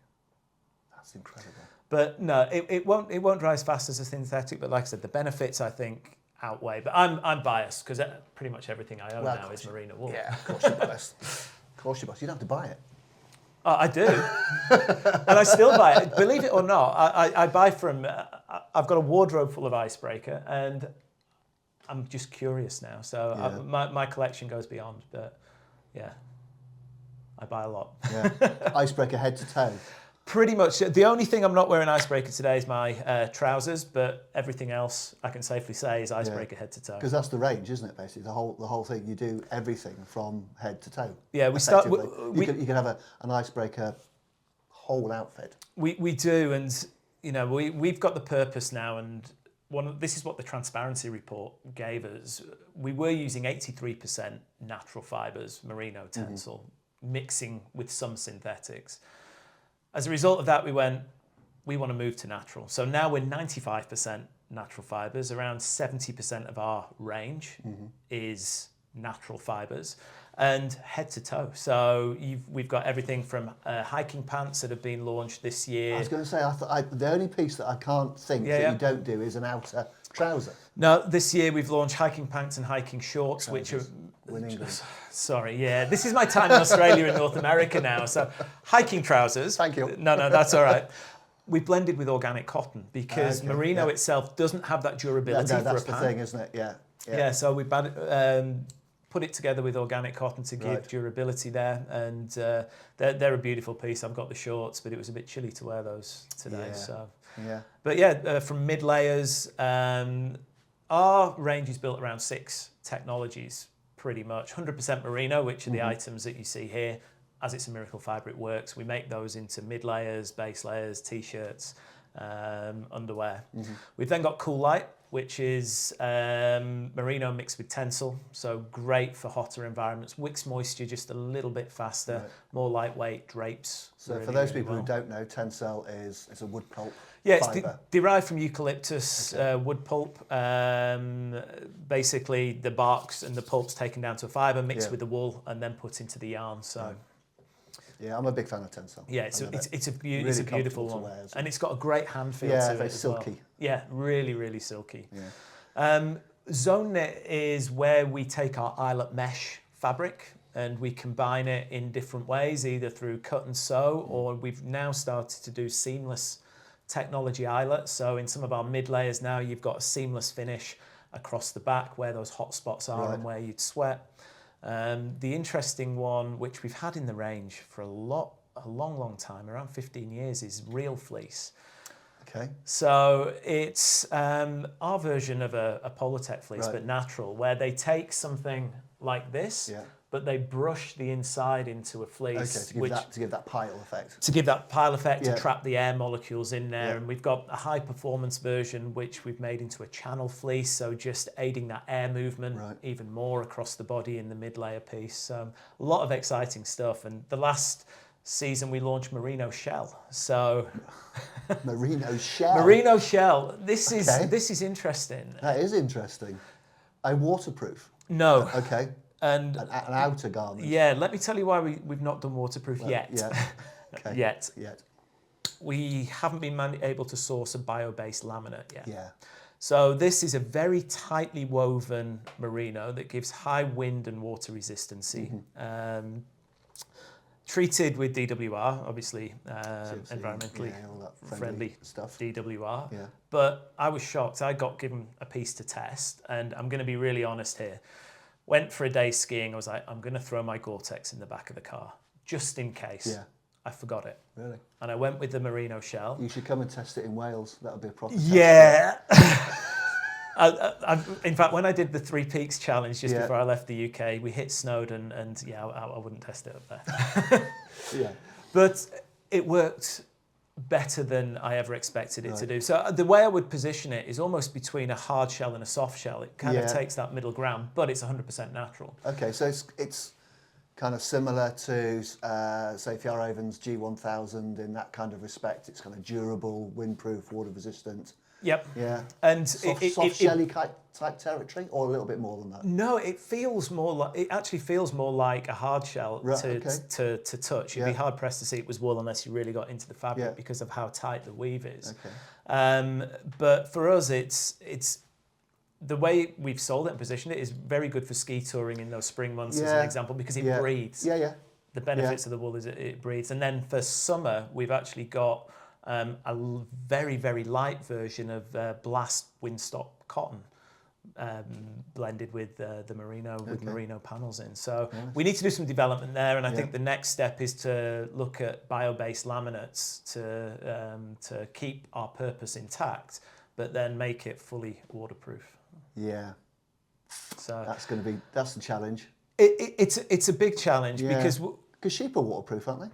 That's incredible. But no, it won't dry as fast as a synthetic. But like I said, the benefits I think outweigh. But I'm biased because pretty much everything I own now is merino wool. Yeah, of course you're biased. Of course you're biased. You don't have to buy it. I do, and I still buy it. Believe it or not, I buy from. I've got a wardrobe full of Icebreaker, and I'm just curious now. So my collection goes beyond, but yeah, I buy a lot. Yeah, Icebreaker head to toe. Pretty much. The only thing I'm not wearing Icebreaker today is my trousers, but everything else I can safely say is Icebreaker head to toe. Because that's the range, isn't it? Basically, the whole thing. You do everything from head to toe. Yeah, we start. You can have an Icebreaker whole outfit. We do, and we've got the purpose now, and this is what the transparency report gave us. We were using 83% natural fibres, merino tencel, mixing with some synthetics. As a result of that, we want to move to natural. So now we're 95% natural fibres. Around 70% of our range is natural fibres, and head to toe. So we've got everything from hiking pants that have been launched this year. I was going to say, the only piece that I can't think that you don't do is an outer trouser. No, this year we've launched hiking pants and hiking shorts, Trousers. which are... In England. Sorry, yeah. This is my time in Australia and North America now. So hiking trousers. Thank you. No, that's all right. We blended with organic cotton because merino itself doesn't have that durability for a pant. That's the thing, isn't it? Yeah. Yeah, so we put it together with organic cotton to give durability there, and they're a beautiful piece. I've got the shorts, but it was a bit chilly to wear those today. Yeah. So, but from mid layers, our range is built around 6 technologies, pretty much. 100% merino, which are the items that you see here. As it's a miracle fibre, it works. We make those into mid layers, base layers, t-shirts, underwear. We've then got Cool Light, which is merino mixed with tencel, so great for hotter environments. Wicks moisture just a little bit faster, more lightweight, drapes. So for those people who don't know, tencel is a wood pulp fibre. It's derived from eucalyptus wood pulp. Basically, the barks and the pulp's taken down to a fibre, mixed with the wool, and then put into the yarn. So. Yeah, I'm a big fan of tencel. Yeah, it's a beautiful one, and it's got a great hand feel to it. Very silky. Well. Yeah, really, really silky. Yeah. Zone knit is where we take our eyelet mesh fabric and we combine it in different ways, either through cut and sew, or we've now started to do seamless technology eyelets. So in some of our mid layers now, you've got a seamless finish across the back where those hot spots are and where you'd sweat. The interesting one, which we've had in the range for a long time, around 15 years, is real fleece. Okay. So it's our version of a Polotech fleece, but natural, where they take something like this, but they brush the inside into a fleece. Okay, to give that pile effect. To give that pile effect, to trap the air molecules in there. And we've got a high performance version, which we've made into a channel fleece, so just aiding that air movement even more across the body in the mid layer piece. A lot of exciting stuff. And the last season we launched merino shell. So merino shell. Merino shell. This is interesting. That is interesting. Waterproof? No. Okay. And an outer garment. Yeah, let me tell you why we've not done waterproof yet. Yeah. Okay. Yet. We haven't been able to source a bio-based laminate yet. Yeah. So this is a very tightly woven merino that gives high wind and water resistancy. treated with DWR, obviously environmentally all that friendly stuff. DWR. Yeah. But I was shocked. I got given a piece to test, and I'm going to be really honest here. Went for a day skiing. I was like, I'm going to throw my Gore-Tex in the back of the car just in case. Yeah. I forgot it. Really? And I went with the merino shell. You should come and test it in Wales. That would be a proper test. In fact, when I did the Three Peaks challenge just before I left the UK, we hit Snowdon, and I wouldn't test it up there. Yeah. But it worked better than I ever expected it to do. So the way I would position it is almost between a hard shell and a soft shell. It kind of takes that middle ground, but it's 100% natural. Okay, so it's kind of similar to, say, Fjallraven's G1000 in that kind of respect. It's kind of durable, windproof, water resistant. Yep. Yeah. And soft shelly type territory, or a little bit more than that? No, it actually feels more like a hard shell to touch. You'd be hard pressed to see it was wool unless you really got into the fabric because of how tight the weave is. Okay. But for us, it's the way we've sold it and positioned it is very good for ski touring in those spring months as an example, because it breathes. Yeah. The benefits of the wool is it breathes. And then for summer, we've actually got a very, very light version of blast windstop cotton blended with the merino, with merino panels in. So we need to do some development there, and I think the next step is to look at bio-based laminates to keep our purpose intact, but then make it fully waterproof. Yeah. So that's the challenge. It's a big challenge because sheep are waterproof, aren't they?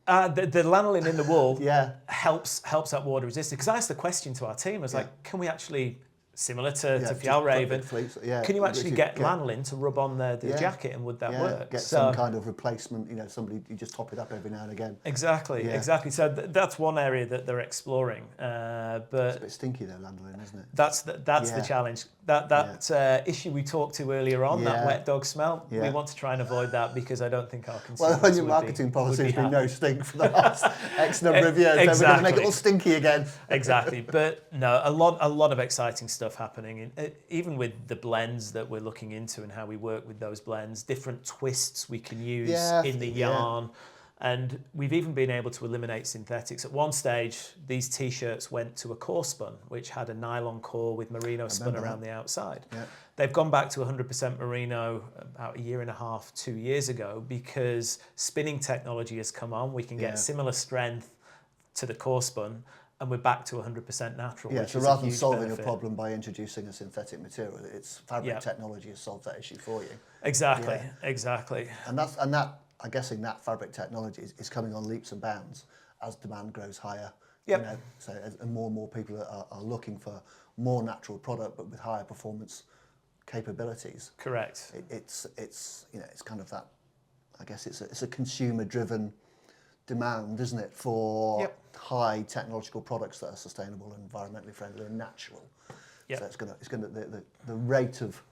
The lanolin in the wool helps that water resistance. Because I asked the question to our team, I was like, can we actually, similar to Fjallraven, can you actually get lanolin to rub on the jacket, and would that work? Get some kind of replacement, somebody, you just top it up every now and again. Exactly. So that's one area that they're exploring. But it's a bit stinky though, lanolin, isn't it? That's the challenge. That issue we talked to earlier on, that wet dog smell, we want to try and avoid that, because I don't think our consumers when your marketing policy has been no stink for the last X number of years, then we're going to make it all stinky again. Exactly. But no, a lot of exciting stuff happening, even with the blends that we're looking into and how we work with those blends, different twists we can use in the yarn. And we've even been able to eliminate synthetics. At one stage, these T-shirts went to a core spun, which had a nylon core with merino spun around the outside. Yeah. They've gone back to 100% merino about a year and a half, 2 years ago, because spinning technology has come on. We can get similar strength to the core spun, and we're back to 100% natural. Yeah, so rather than solving a problem by introducing a synthetic material, it's fabric technology has solved that issue for you. Exactly. And that I'm guessing that fabric technology is coming on leaps and bounds as demand grows higher. So as more and more people are looking for more natural product, but with higher performance capabilities. Correct. It's kind of that. I guess it's a consumer driven demand, isn't it, for high technological products that are sustainable and environmentally friendly and natural. So it's going to the rate of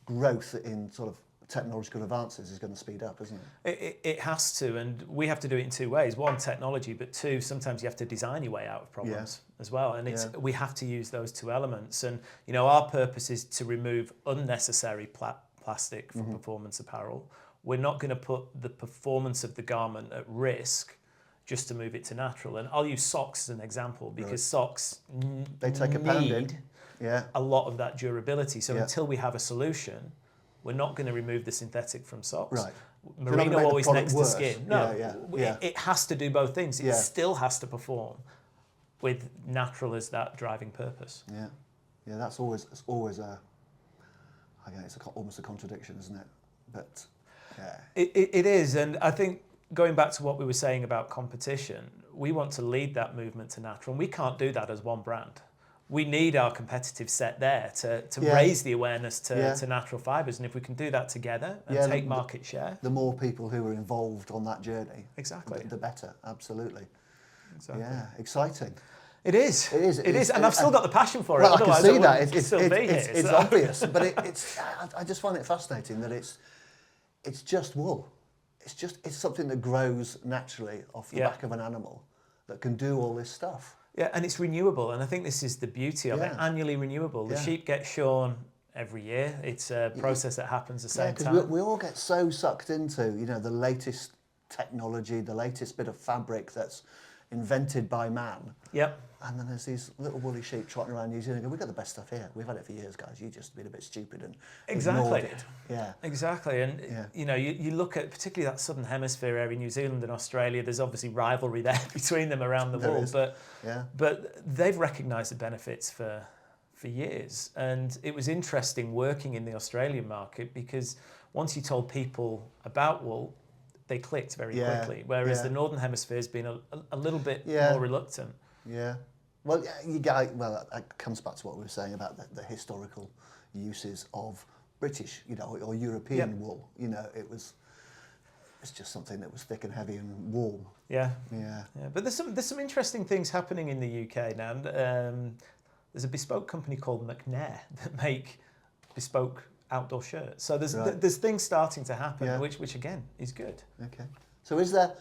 growth in sort of technological advances is going to speed up, isn't it? It has to, and we have to do it in two ways. One, technology, but two, sometimes you have to design your way out of problems as well. And we have to use those two elements. And our purpose is to remove unnecessary plastic from performance apparel. We're not going to put the performance of the garment at risk just to move it to natural. And I'll use socks as an example, because socks they take a pounding. A lot of that durability. So until we have a solution, we're not going to remove the synthetic from socks. Right. Merino always next to skin. No, it has to do both things. It still has to perform with natural as that driving purpose. Yeah, that's always a. Again, it's almost a contradiction, isn't it? But it is, and I think going back to what we were saying about competition, we want to lead that movement to natural, and we can't do that as one brand. We need our competitive set there to raise the awareness to natural fibres, and if we can do that together and take market share, the more people who are involved on that journey, the better. Absolutely. Exactly. Yeah, exciting. It is, and I've still got the passion for it. Well, I can see that. It's obvious, but it's. I just find it fascinating that it's just wool. It's something that grows naturally off the back of an animal that can do all this stuff. Yeah, and it's renewable, and I think this is the beauty of it. Annually renewable. The sheep get shorn every year. It's a process that happens the same time. Because we all get so sucked into the latest technology, the latest bit of fabric that's invented by man. Yep. And then there's these little woolly sheep trotting around New Zealand. We've got the best stuff here. We've had it for years, guys. You've just been a bit stupid and ignored it. Yeah. Exactly. And, you know, you look at particularly that Southern Hemisphere area, New Zealand and Australia, there's obviously rivalry there between them around the wool. But they've recognised the benefits for years. And it was interesting working in the Australian market because once you told people about wool, they clicked very quickly, whereas the Northern Hemisphere has been a little bit more reluctant. Yeah. Well, that comes back to what we were saying about the historical uses of British, you know, or European wool. You know, it's just something that was thick and heavy and warm. Yeah. But there's some interesting things happening in the UK now. There's a bespoke company called McNair that make bespoke outdoor shirts. So there's things starting to happen, which again is good. Okay. So is there?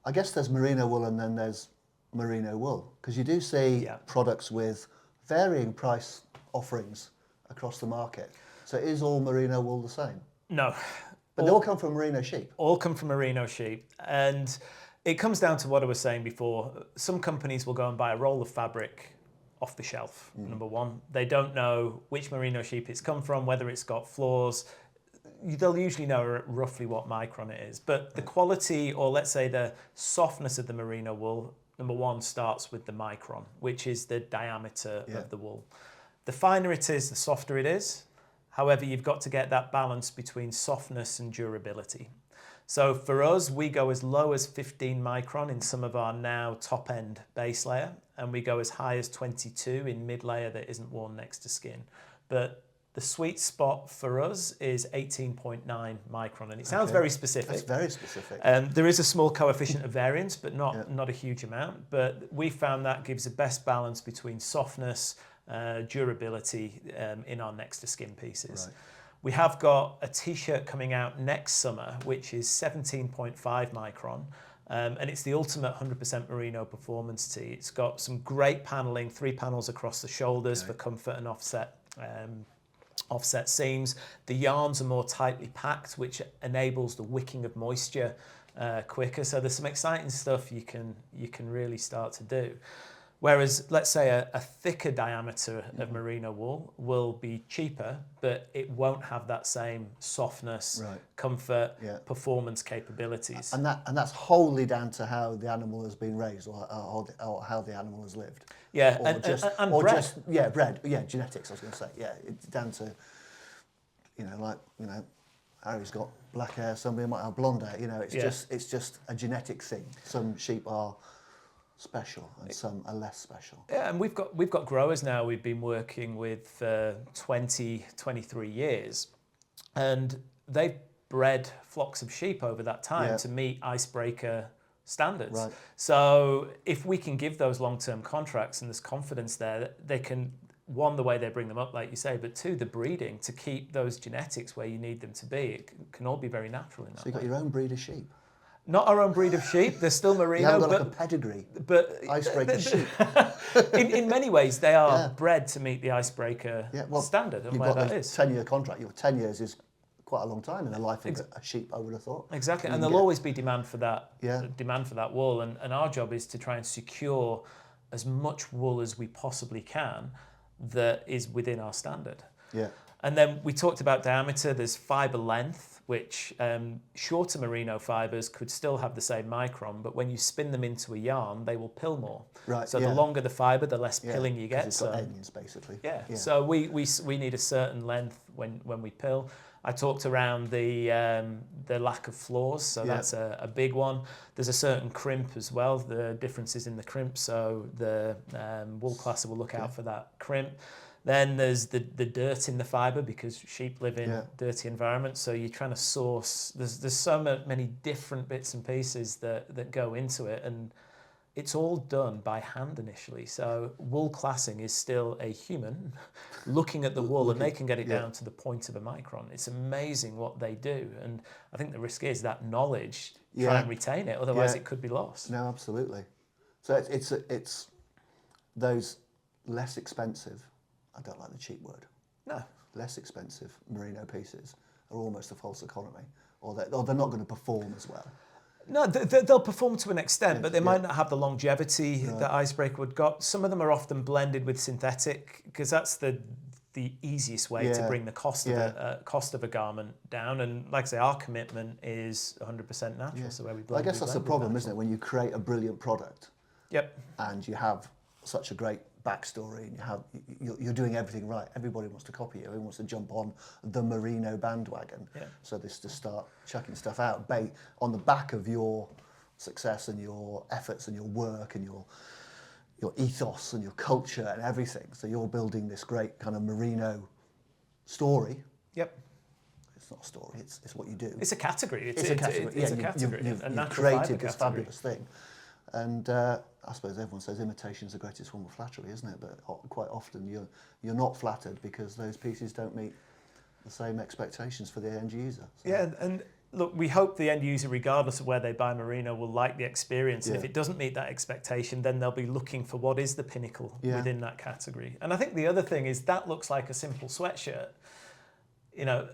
I guess there's merino wool and then there's merino wool, because you do see products with varying price offerings across the market. So is all merino wool the same? No. But they all come from merino sheep. All come from merino sheep, and it comes down to what I was saying before. Some companies will go and buy a roll of fabric off the shelf, number one. They don't know which merino sheep it's come from, whether it's got flaws. They'll usually know roughly what micron it is. But the quality, or let's say the softness of the merino wool, number one, starts with the micron, which is the diameter of the wool. The finer it is, the softer it is. However, you've got to get that balance between softness and durability. So for us, we go as low as 15 micron in some of our now top-end base layer, and we go as high as 22 in mid-layer that isn't worn next to skin. But the sweet spot for us is 18.9 micron, and it sounds very specific. That's very specific. There is a small coefficient of variance, but not a huge amount. But we found that gives the best balance between softness, durability in our next to skin pieces. Right. We have got a t-shirt coming out next summer, which is 17.5 micron. And it's the ultimate 100% merino performance tee. It's got some great paneling, 3 panels across the shoulders for comfort and offset seams. The yarns are more tightly packed, which enables the wicking of moisture quicker. So there's some exciting stuff you can really start to do. Whereas, let's say a thicker diameter of merino wool will be cheaper, but it won't have that same softness, comfort, performance capabilities. And that's wholly down to how the animal has been raised, or how the animal has lived. Yeah, or bred. Bred. Yeah, genetics. I was going to say. Yeah, it's down to, Harry's got black hair. Somebody might have blonde hair. You know, it's just a genetic thing. Some sheep are special and some are less special. Yeah, and we've got growers now we've been working with for 23 years, and they've bred flocks of sheep over that time to meet Icebreaker standards. Right. So if we can give those long-term contracts and there's confidence there, they can, one, the way they bring them up, like you say, but two, the breeding to keep those genetics where you need them to be. It can all be very natural in that. So you've got your own breed of sheep. Not our own breed of sheep. They're still merino. You haven't got like a pedigree. But Icebreaker sheep. in many ways, they are bred to meet the Icebreaker standard, and where that is. 10-year contract. Your 10 years is quite a long time in the life of a sheep, I would have thought. Exactly, and there'll always be demand for that. Demand for that wool, and our job is to try and secure as much wool as we possibly can that is within our standard. Yeah. And then we talked about diameter. There's fibre length, which shorter merino fibres could still have the same micron, but when you spin them into a yarn, they will pill more. Right. So the longer the fibre, the less pilling you get. It's got ends, basically. Yeah. So we need a certain length when we pill. I talked around the lack of flaws, so that's a big one. There's a certain crimp as well, the differences in the crimp, so the wool classer will look out for that crimp. Then there's the dirt in the fibre, because sheep live in dirty environments, so you're trying to source, there's so many different bits and pieces that go into it, and it's all done by hand initially. So wool classing is still a human looking at the wool, and they can get it down to the point of a micron. It's amazing what they do, and I think the risk is that knowledge, try and retain it, otherwise it could be lost. No, absolutely. So it's those less expensive, I don't like the cheap word. No. Less expensive merino pieces are almost a false economy, or they're not going to perform as well. No, they'll perform to an extent, but they might not have the longevity that Icebreaker would got. Some of them are often blended with synthetic because that's the easiest way to bring the cost of a garment down. And like I say, our commitment is 100% natural. So where we blend, I guess that's the problem, isn't it? When you create a brilliant product, and you have such a great backstory, and you're doing everything right. Everybody wants to copy you. Everyone wants to jump on the merino bandwagon. So they just start chucking stuff out on the back of your success and your efforts and your work and your ethos and your culture and everything. So you're building this great kind of merino story. It's not a story. It's what you do. It's a category. It's a category. You've created this fabulous thing. And I suppose everyone says imitation's the greatest form of flattery, isn't it? But quite often you're not flattered because those pieces don't meet the same expectations for the end user. So. Yeah, and look, we hope the end user, regardless of where they buy merino, will like the experience. And if it doesn't meet that expectation, then they'll be looking for what is the pinnacle within that category. And I think the other thing is that looks like a simple sweatshirt. You know,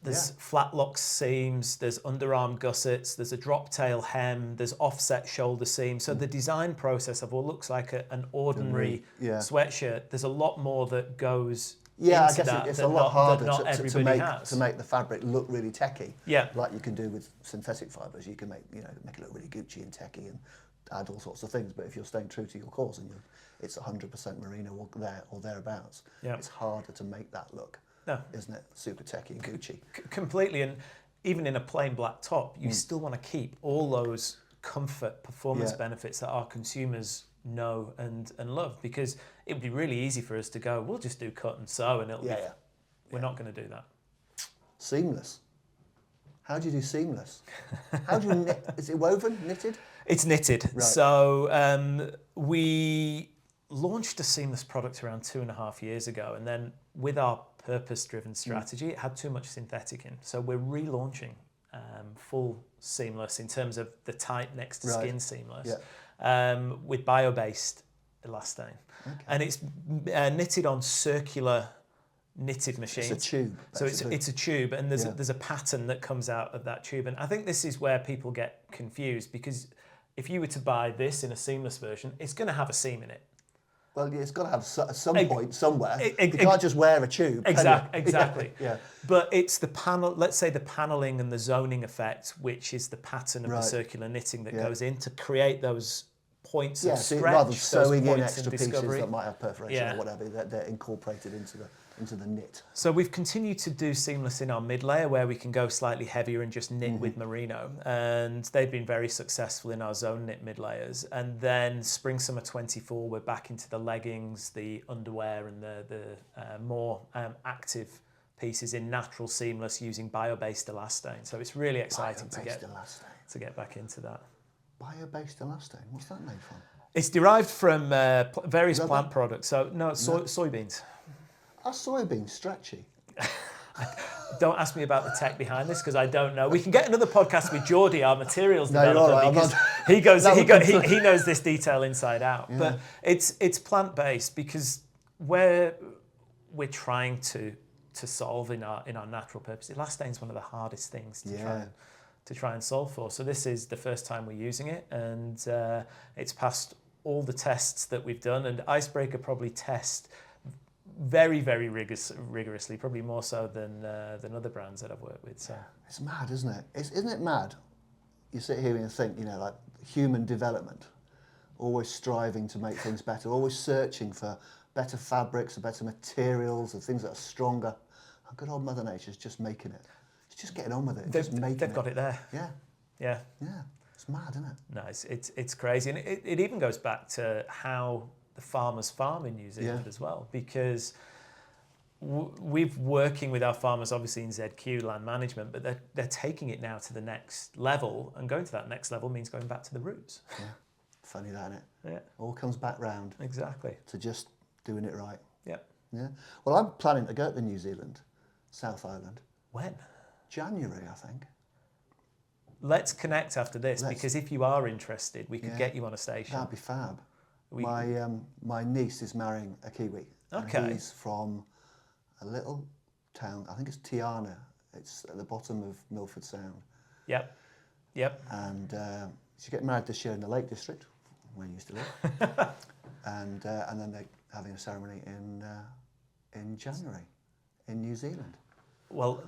there's flat lock seams, there's underarm gussets, there's a drop tail hem, there's offset shoulder seam. So the design process of what looks like an ordinary sweatshirt, there's a lot more that goes into I guess that it's a lot harder to make the fabric look really techy. Like you can do with synthetic fibres. You can make it look really Gucci and techy and add all sorts of things. But if you're staying true to your cause and it's 100% merino or thereabouts, it's harder to make that look. No. Isn't it? Super techy and Gucci. Completely. And even in a plain black top, you still want to keep all those comfort, performance benefits that our consumers know and love, because it would be really easy for us to go, we'll just do cut and sew and it'll be... We're not going to do that. Seamless. How do you do seamless? How do you knit? Is it woven, knitted? It's knitted. Right. So we launched a seamless product around 2.5 years ago, and then with our purpose-driven strategy, it had too much synthetic in. So we're relaunching full seamless in terms of the tight next to skin seamless with bio-based elastane. And it's knitted on circular knitted machines. It's a tube. Basically. So it's a tube, and there's a pattern that comes out of that tube. And I think this is where people get confused, because if you were to buy this in a seamless version, it's going to have a seam in it. Well, it's got to have at some point somewhere. You can't just wear a tube. Exactly. But it's the panel. Let's say the paneling and the zoning effect, which is the pattern of the circular knitting that goes in to create those points of stretch. Rather than sewing in extra pieces that might have perforation or whatever, they're incorporated into the knit. So we've continued to do seamless in our mid layer, where we can go slightly heavier and just knit with merino, and they've been very successful in our zone knit mid layers. And then spring summer 24, we're back into the leggings, the underwear, and the more active pieces in natural seamless using bio-based elastane. So it's really exciting to get back into that. Bio-based elastane, what's that made from? It's derived from various plant products. So soybeans. Are soybeans stretchy? Don't ask me about the tech behind this, because I don't know. We can get another podcast with Geordie, our materials developer, because he knows this detail inside out. Yeah. But it's plant-based, because where we're trying to solve in our natural purpose, elastane is one of the hardest things to try and solve for. So this is the first time we're using it, and it's passed all the tests that we've done. And Icebreaker probably test very, very rigorously, probably more so than other brands that I've worked with. So it's mad, isn't it? Isn't it mad? You sit here and think, like human development, always striving to make things better, always searching for better fabrics, or better materials, and things that are stronger. And good old Mother Nature's just making it. It's just getting on with it. They've got it there. Yeah. It's mad, isn't it? No, it's crazy, and it even goes back to how the farmers farm in New Zealand as well, because we've working with our farmers obviously in ZQ land management, but they're taking it now to the next level, and going to that next level means going back to the roots. Funny that, isn't it? Yeah, all comes back round exactly to just doing it right. Yeah. Well, I'm planning to go to New Zealand, South Island. When? January, I think. Let's connect after this, because if you are interested, we could get you on a station. That'd be fab. My niece is marrying a Kiwi. Okay. And he's from a little town, I think it's Tiana. It's at the bottom of Milford Sound. Yep. Yep. And she's getting married this year in the Lake District, where you used to live. and then they're having a ceremony in January in New Zealand. Well,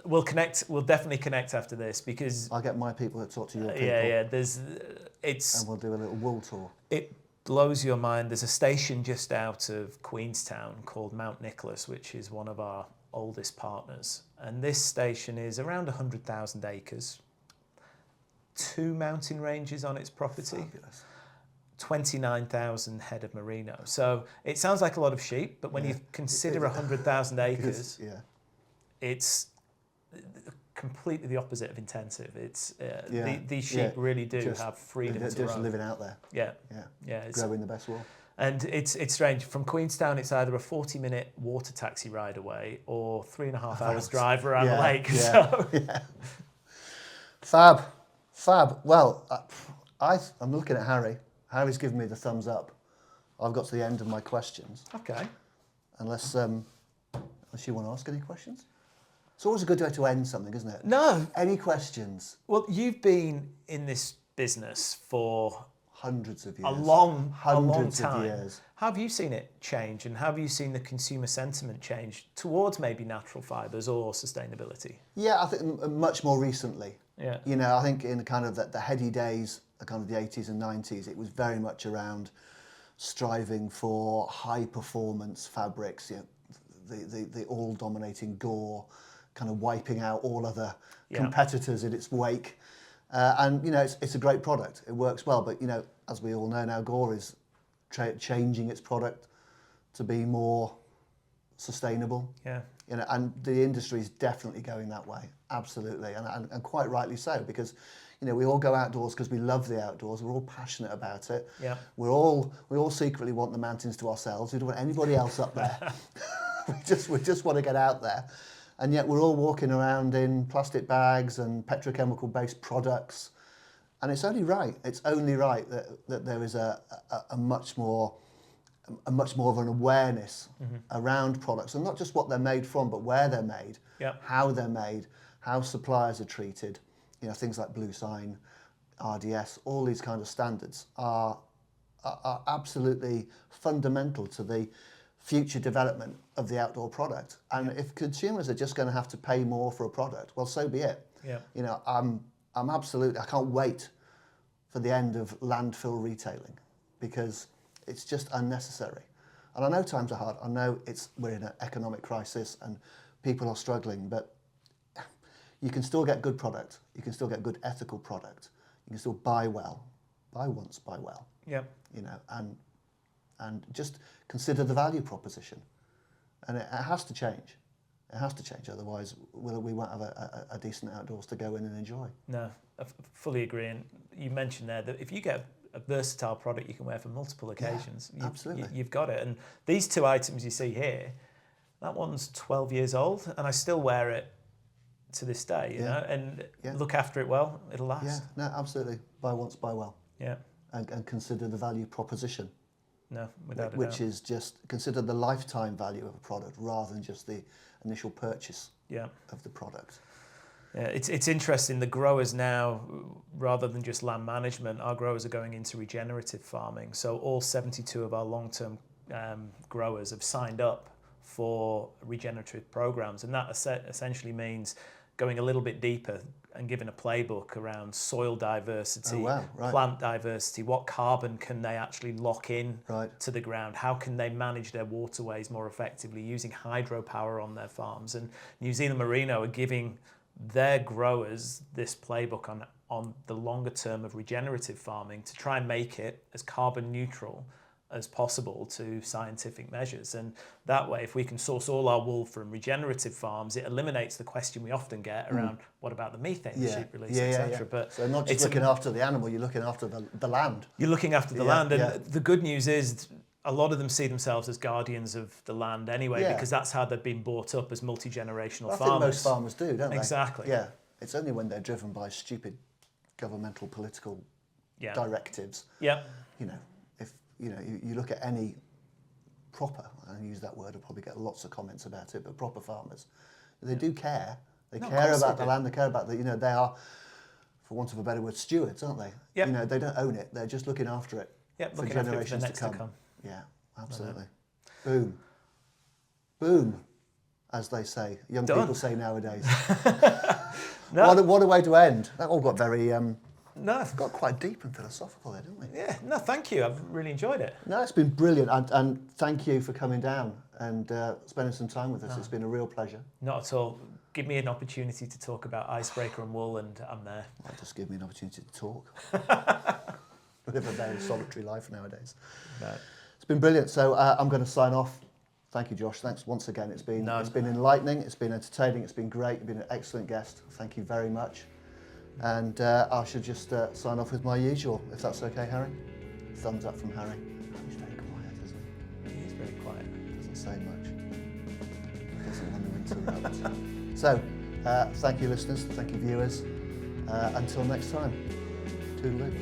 we'll connect. We'll definitely connect after this because I'll get my people to talk to your people. Yeah. And we'll do a little wool tour. It blows your mind. There's a station just out of Queenstown called Mount Nicholas, which is one of our oldest partners. And this station is around 100,000 acres, 2 mountain ranges on its property. Fabulous. 29,000 head of merino. So it sounds like a lot of sheep, but when you consider 100,000 acres, it's completely the opposite of intensive. It's these sheep really do have freedom to just roam. living out there. Yeah. Growing the best wool. And it's strange. From Queenstown, it's either a 40-minute water taxi ride away or 3.5 hours drive around the lake. Fab. Well, I'm looking at Harry. Harry's given me the thumbs up. I've got to the end of my questions. Okay. Unless you want to ask any questions. It's always a good way to end something, isn't it? No. Any questions? Well, you've been in this business for hundreds of years. A long Hundreds time. of years. How have you seen it change, and how have you seen the consumer sentiment change towards maybe natural fibres or sustainability? Yeah, I think much more recently. Yeah. You know, I think in kind of the heady days, kind of the 80s and 90s, it was very much around striving for high performance fabrics, you know, the all dominating gore, kind of wiping out all other competitors in its wake. And, you know, it's a great product. It works well. But, you know, as we all know now, Gore is changing its product to be more sustainable. Yeah. You know, and the industry is definitely going that way. Absolutely. And quite rightly so, because, you know, we all go outdoors because we love the outdoors. We're all passionate about it. Yeah. We all secretly want the mountains to ourselves. We don't want anybody else up there. we just want to get out there. And yet we're all walking around in plastic bags and petrochemical-based products. And it's only right that there is a much more of an awareness around products, and not just what they're made from, but where they're made, how they're made, how suppliers are treated. You know, things like Blue Sign, RDS, all these kind of standards are absolutely fundamental to the future development of the outdoor product. And if consumers are just going to have to pay more for a product, well, so be it. Yeah. You know, I can't wait for the end of landfill retailing, because it's just unnecessary. And I know times are hard. I know we're in an economic crisis and people are struggling, but you can still get good product. You can still get good ethical product. You can still buy well. Buy once, buy well. Yeah. You know, and just consider the value proposition. And it has to change. It has to change, otherwise we won't have a decent outdoors to go in and enjoy. No, I fully agree. And you mentioned there that if you get a versatile product you can wear for multiple occasions, absolutely. You've got it. And these 2 items you see here, that one's 12 years old and I still wear it to this day, you know, and look after it well, it'll last. Yeah, no, absolutely. Buy once, buy well. Yeah. And consider the value proposition. No, without a doubt. Which is just consider the lifetime value of a product rather than just the initial purchase of the product. Yeah, it's interesting. The growers now, rather than just land management, our growers are going into regenerative farming. So all 72 of our long-term growers have signed up for regenerative programs, and that essentially means going a little bit deeper and giving a playbook around soil diversity, plant diversity, what carbon can they actually lock in to the ground, how can they manage their waterways more effectively using hydropower on their farms. And New Zealand Merino are giving their growers this playbook on the longer term of regenerative farming to try and make it as carbon neutral as possible to scientific measures. And that way, if we can source all our wool from regenerative farms, it eliminates the question we often get around what about the methane the sheep release, etc. But so not just looking after the animal, you're looking after the land. You're looking after the land. And the good news is a lot of them see themselves as guardians of the land anyway, because that's how they've been brought up as multi-generational farmers. I think most farmers do, don't they? Exactly. Yeah. It's only when they're driven by stupid governmental political directives. Yeah. You know, if you look at any proper, I use that word, I'll probably get lots of comments about it, but proper farmers, they do care. They care about the land, they care about they are for want of a better word, stewards, aren't they? Yep. You know, they don't own it. They're just looking after it for looking after it for the generations next to come. Yeah, absolutely. Boom. Boom, as they say. Young people say nowadays. No. What a way to end. That all got very... No. got quite deep and philosophical there, didn't we? Yeah, no, thank you. I've really enjoyed it. No, it's been brilliant. And thank you for coming down and spending some time with us. It's been a real pleasure. Not at all. Give me an opportunity to talk about Icebreaker and wool and I'm there. Well, just give me an opportunity to talk. Live a very solitary life nowadays. No. It's been brilliant. So I'm going to sign off. Thank you, Josh. Thanks once again. It's been enlightening. It's been entertaining. It's been great. You've been an excellent guest. Thank you very much. And I should just sign off with my usual, if that's okay, Harry. Thumbs up from Harry. He's very quiet, isn't he? He is very quiet. Doesn't say much. Doesn't want to interrupt. So, thank you, listeners. Thank you, viewers. Until next time. Toodaloo.